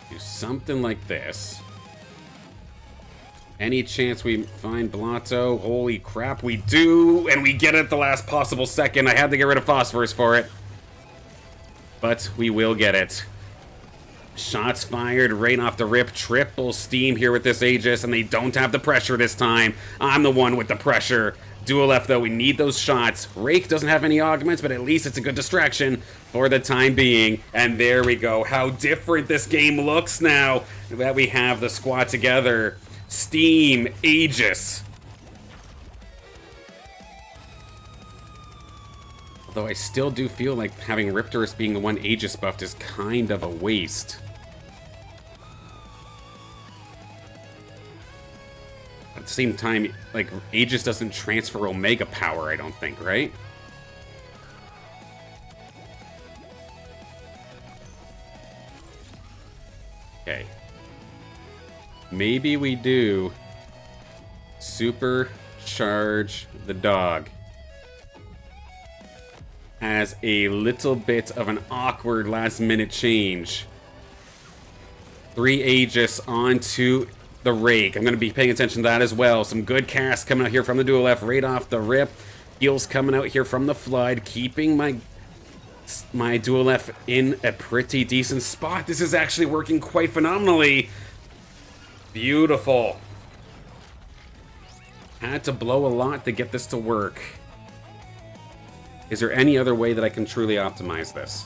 Do something like this. Any chance we find Blotto? Holy crap, we do! And we get it at the last possible second. I had to get rid of Phosphorus for it. But we will get it. Shots fired right off the rip. Triple steam here with this Aegis, and they don't have the pressure this time. I'm the one with the pressure. Dual F, though, we need those shots. Rake doesn't have any augments, but at least it's a good distraction for the time being. And there we go. How different this game looks now that we have the squad together. Steam, Aegis. Although I still do feel like having Riptorus being the one Aegis buffed is kind of a waste. At the same time, like, Aegis doesn't transfer Omega power, I don't think, right? Okay. Maybe we do supercharge the dog as a little bit of an awkward last-minute change. 3 Aegis onto the Rake. I'm going to be paying attention to that as well. Some good cast coming out here from the dual F right off the rip. Heals coming out here from the Flood, keeping my dual F in a pretty decent spot. This is actually working quite phenomenally. Beautiful. Had to blow a lot to get this to work. Is there any other way that I can truly optimize this?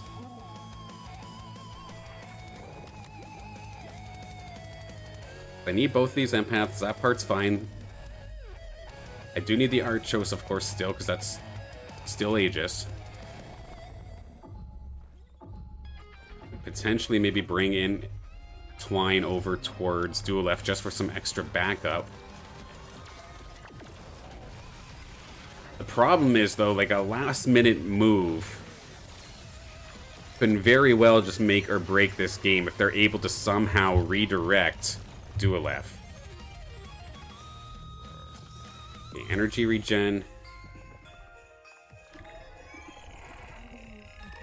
I need both these empaths. That part's fine. I do need the Archos, of course, still, because that's still Aegis. Potentially maybe bring in Twine over towards Dual F just for some extra backup. The problem is, though, like, a last-minute move can very well just make or break this game if they're able to somehow redirect Dual F. Okay, energy regen.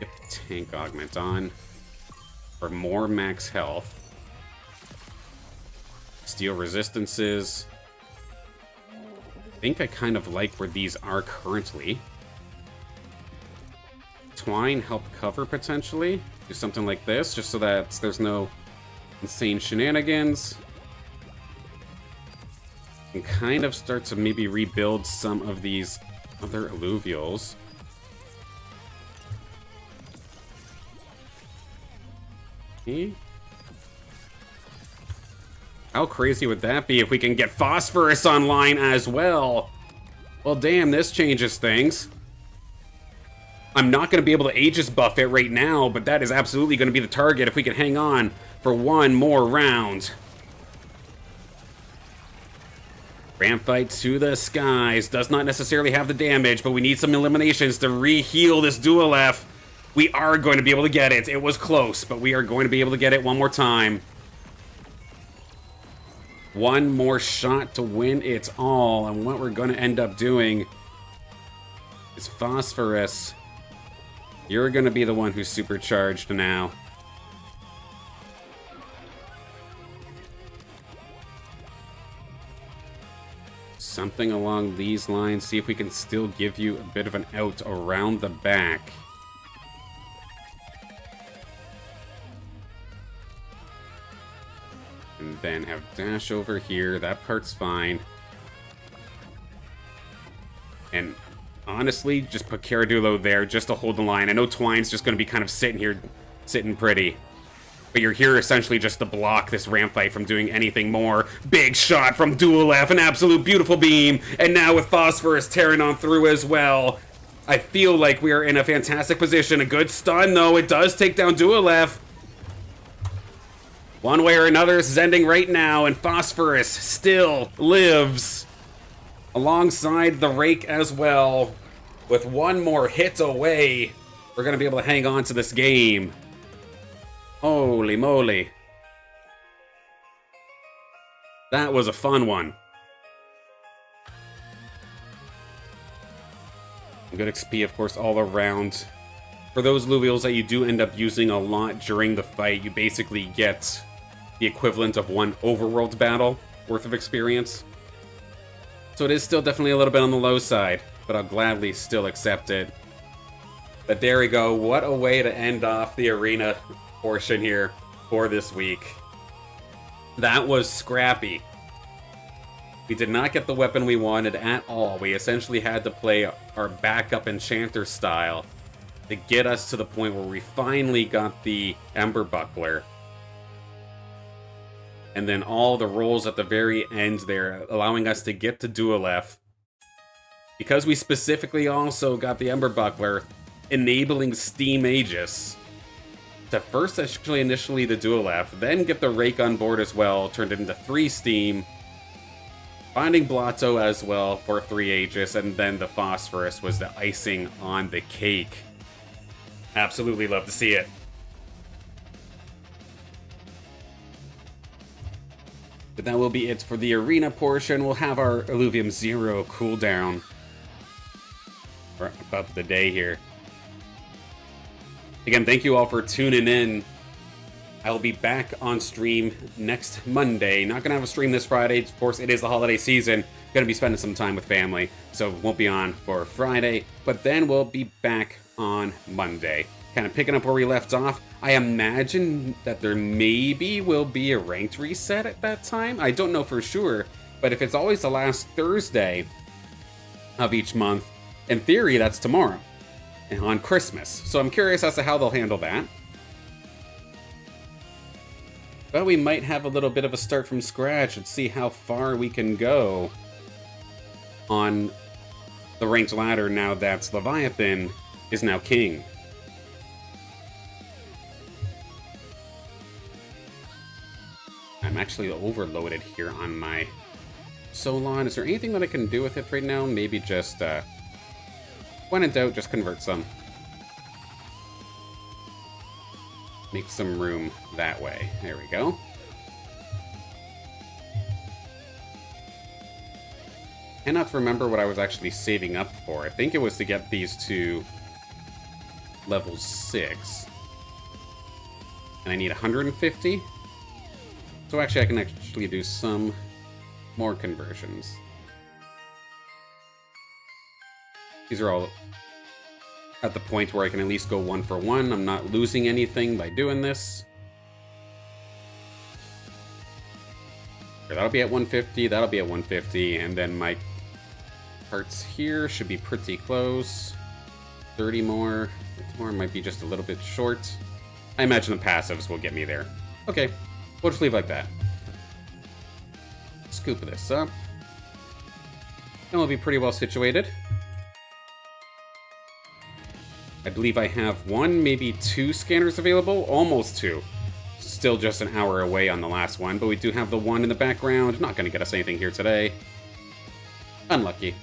Get the tank augment on. For more max health. Steel resistances. I think I kind of like where these are currently. Twine help cover potentially. Do something like this, just so that there's no insane shenanigans. And kind of start to maybe rebuild some of these other alluvials. Okay. How crazy would that be if we can get Phosphorus online as well? Well, damn, this changes things. I'm not going to be able to Aegis buff it right now, but that is absolutely going to be the target if we can hang on for one more round. Ramp fight to the skies. Does not necessarily have the damage, but we need some eliminations to re-heal this Dual F. We are going to be able to get it. It was close, but we are going to be able to get it one more time. One more shot to win it all, and what we're going to end up doing is Phosphorus. You're going to be the one who's supercharged now. Something along these lines. See if we can still give you a bit of an out around the back. And then have dash over here. That part's fine. And honestly, just put Caradulo there just to hold the line. I know Twine's just going to be kind of sitting here, sitting pretty. But you're here essentially just to block this ramp fight from doing anything more. Big shot from Dual F, an absolute beautiful beam. And now with Phosphorus tearing on through as well. I feel like we are in a fantastic position. A good stun, though. It does take down Dual F. One way or another, this is ending right now. And Phosphorus still lives. Alongside the Rake as well. With one more hit away, we're going to be able to hang on to this game. Holy moly. That was a fun one. Good XP, of course, all around. For those Illuvials that you do end up using a lot during the fight, you basically get the equivalent of one Overworld battle worth of experience. So it is still definitely a little bit on the low side, but I'll gladly still accept it. But there we go. What a way to end off the arena portion here for this week. That was scrappy. We did not get the weapon we wanted at all. We essentially had to play our backup Enchanter style to get us to the point where we finally got the Ember Buckler. And then all the rolls at the very end there, allowing us to get to Dual F. Because we specifically also got the Ember Buckler, enabling Steam Aegis to first actually initially the Dual F, then get the Rake on board as well, turned it into 3 Steam, finding Blotto as well for 3 Aegis, and then the Phosphorus was the icing on the cake. Absolutely love to see it. But that will be it for the arena portion. We'll have our Illuvium 0 cooldown for about the day here. Again, thank you all for tuning in. I'll be back on stream next Monday. Not going to have a stream this Friday. Of course, it is the holiday season. Going to be spending some time with family, so won't be on for Friday. But then we'll be back on Monday. Kind of picking up where we left off. I imagine that there maybe will be a ranked reset at that time. I don't know for sure, but if it's always the last Thursday of each month, in theory, that's tomorrow, and on Christmas. So I'm curious as to how they'll handle that. But we might have a little bit of a start from scratch and see how far we can go on the ranked ladder now that Leviathan is now king. I'm actually overloaded here on my Solon. Is there anything that I can do with it right now? Maybe just, when in doubt, just convert some. Make some room that way. There we go. Cannot remember what I was actually saving up for. I think it was to get these to level 6. And I need 150. So actually I can actually do some more conversions. These are all at the point where I can at least go 1 for 1. I'm not losing anything by doing this. That'll be at 150, that'll be at 150, and then my parts here should be pretty close. 30 more. 50 more might be just a little bit short. I imagine the passives will get me there. Okay, we'll just leave like that. Scoop this up. And we'll be pretty well situated. I believe I have 1, maybe 2 scanners available. Almost 2. Still just an hour away on the last one, but we do have the 1 in the background. Not going to get us anything here today. Unlucky.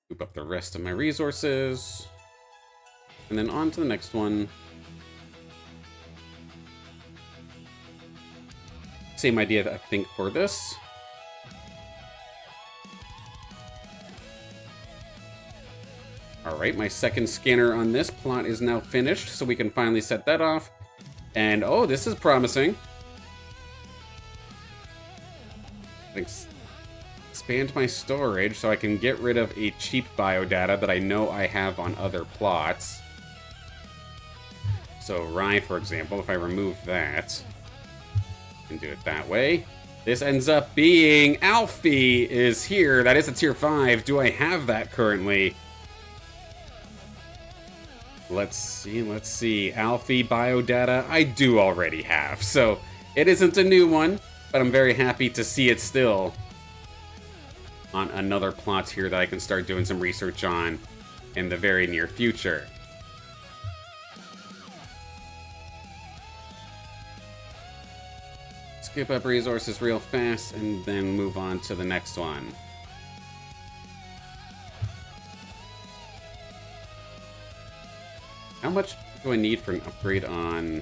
Scoop up the rest of my resources. And then on to the next one. Same idea, I think, for this. Alright, my second scanner on this plot is now finished, so we can finally set that off. And, oh, this is promising. Expand my storage so I can get rid of a cheap biodata that I know I have on other plots. So Rye, for example, if I remove that and do it that way, this ends up being Alfie is here. That is a tier 5. Do I have that currently? Let's see. Alfie biodata, I do already have. So it isn't a new one, but I'm very happy to see it still on another plot here that I can start doing some research on in the very near future. Skip up resources real fast and then move on to the next one. How much do I need for an upgrade on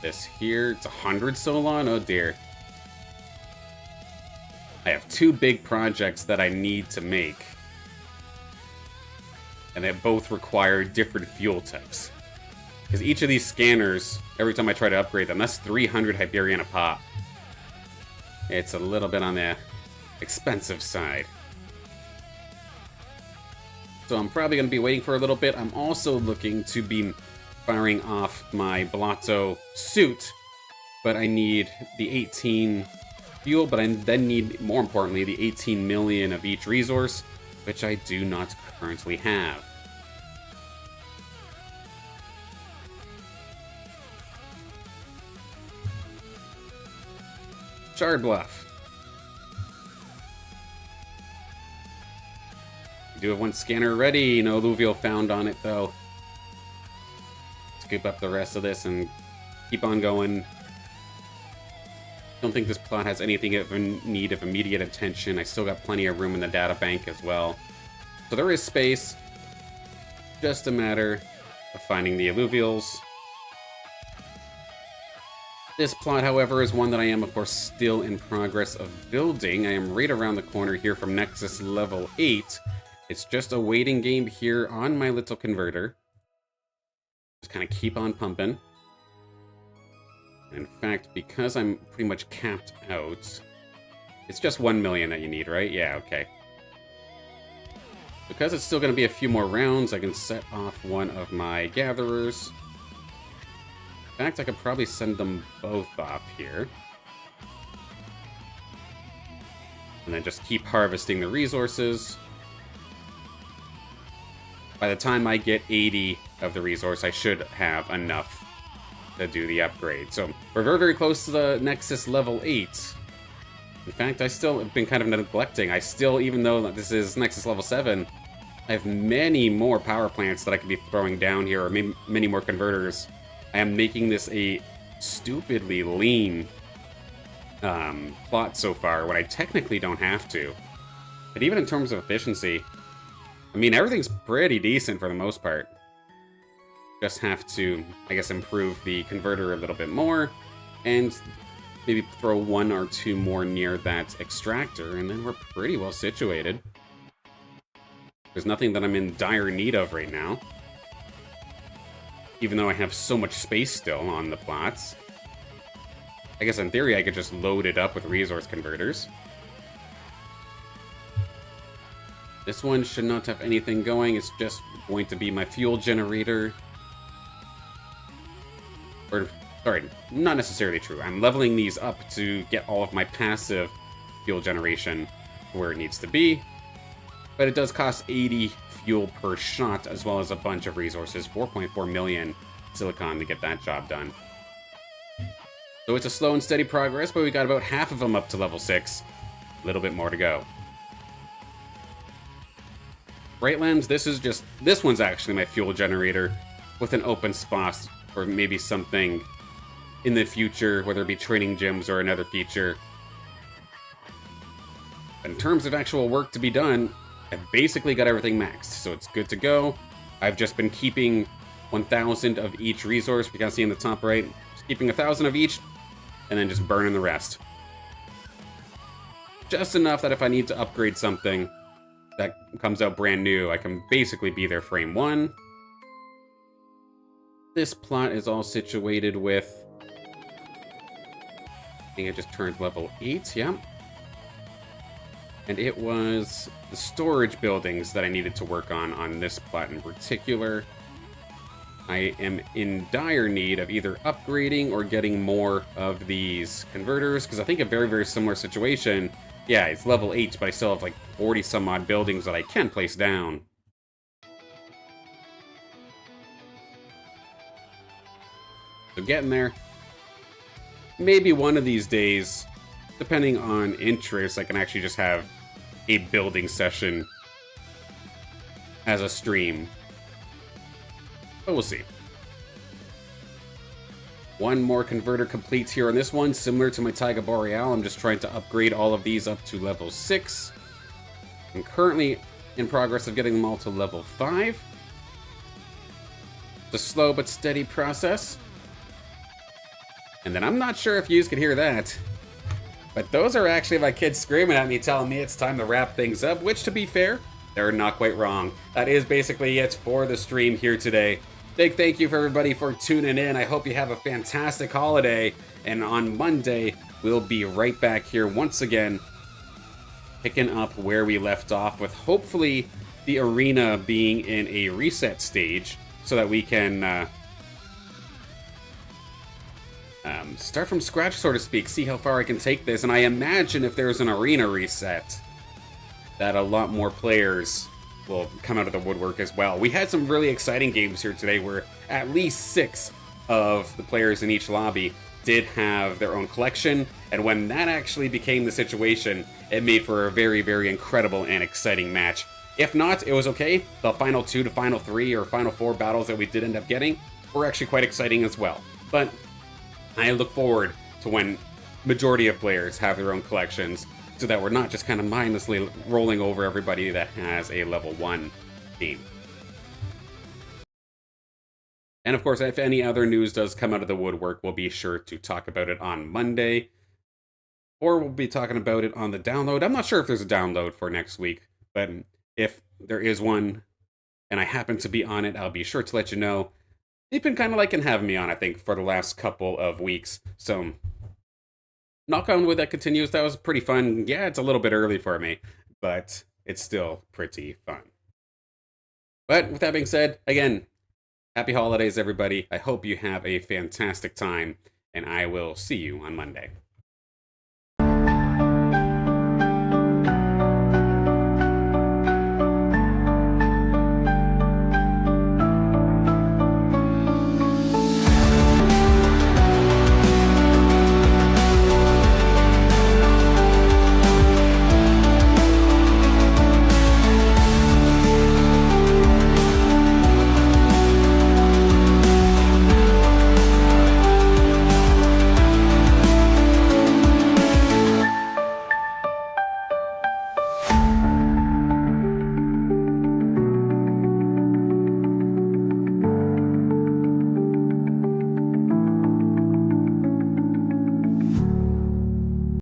this here? It's 100 Solon? Oh dear. I have 2 big projects that I need to make. And they both require different fuel types. Because each of these scanners, every time I try to upgrade them, that's 300 Hyperion a pop. It's a little bit on the expensive side. So I'm probably going to be waiting for a little bit. I'm also looking to be firing off my Blotto suit, but I need the 18 fuel, but I then need, more importantly, the 18 million of each resource, which I do not currently have. Shard Bluff. We do have one scanner ready. No Illuvium found on it, though. Scoop up the rest of this and keep on going. Don't think this plot has anything of need of immediate attention. I still got plenty of room in the data bank as well. So there is space. Just a matter of finding the Illuvials. This plot, however, is one that I am, of course, still in progress of building. I am right around the corner here from Nexus level 8. It's just a waiting game here on my little converter. Just kind of keep on pumping. In fact, because I'm pretty much capped out, it's just 1 million that you need, right? Yeah, okay. Because it's still going to be a few more rounds, I can set off one of my gatherers. In fact, I could probably send them both off here. And then just keep harvesting the resources. By the time I get 80 of the resource, I should have enough to do the upgrade. So we're very, very close to the Nexus level 8. In fact, I still have been kind of neglecting. I still, even though this is Nexus level 7, I have many more power plants that I could be throwing down here, or many more converters. I am making this a stupidly lean plot so far, when I technically don't have to. But even in terms of efficiency, I mean, everything's pretty decent for the most part. Just have to, I guess, improve the converter a little bit more, and maybe throw 1 or 2 more near that extractor, and then we're pretty well situated. There's nothing that I'm in dire need of right now. Even though I have so much space still on the plots. I guess in theory I could just load it up with resource converters. This one should not have anything going, it's just going to be my fuel generator. Or, sorry, not necessarily true. I'm leveling these up to get all of my passive fuel generation where it needs to be. But it does cost 80 fuel per shot, as well as a bunch of resources, 4.4 million silicon to get that job done. So it's a slow and steady progress, but we got about half of them up to level 6. A little bit more to go. Brightlands, this one's actually my fuel generator, with an open spot for maybe something in the future, whether it be training gyms or another feature. In terms of actual work to be done, I've basically got everything maxed, so it's good to go. I've just been keeping 1,000 of each resource. You can see in the top right, just keeping 1,000 of each, and then just burning the rest. Just enough that if I need to upgrade something that comes out brand new, I can basically be there frame 1. This plot is all situated with... I think it just turned level 8, yeah. And it was the storage buildings that I needed to work on this plot in particular. I am in dire need of either upgrading or getting more of these converters, because I think a very, very similar situation. Yeah, it's level 8, but I still have like 40 some odd buildings that I can place down. So getting there. Maybe one of these days, depending on interest, I can actually just have a building session as a stream. But we'll see. One more converter completes here on this one, similar to my Taiga Boreal. I'm just trying to upgrade all of these up to level 6. I'm currently in progress of getting them all to level 5. It's a slow but steady process. And then I'm not sure if you can hear that, but those are actually my kids screaming at me, telling me it's time to wrap things up, which, to be fair, they're not quite wrong. That is basically it for the stream here today. Big thank you for everybody for tuning in. I hope you have a fantastic holiday. And on Monday, we'll be right back here once again, picking up where we left off, with hopefully the arena being in a reset stage so that we can start from scratch, so to speak, see how far I can take this. And I imagine if there's an arena reset, that a lot more players will come out of the woodwork as well. We had some really exciting games here today where at least 6 of the players in each lobby did have their own collection, and when that actually became the situation, it made for a very, very incredible and exciting match. If not, it was okay. The final 2 to final 3 or final 4 battles that we did end up getting were actually quite exciting as well. But I look forward to when majority of players have their own collections, so that we're not just kind of mindlessly rolling over everybody that has a level 1 team. And of course, if any other news does come out of the woodwork, we'll be sure to talk about it on Monday. Or we'll be talking about it on the download. I'm not sure if there's a download for next week, but if there is one, and I happen to be on it, I'll be sure to let you know. They've been kind of liking having me on, I think, for the last couple of weeks, so knock on wood that continues. That was pretty fun. Yeah, it's a little bit early for me, but it's still pretty fun. But with that being said, again, happy holidays, everybody. I hope you have a fantastic time, and I will see you on Monday.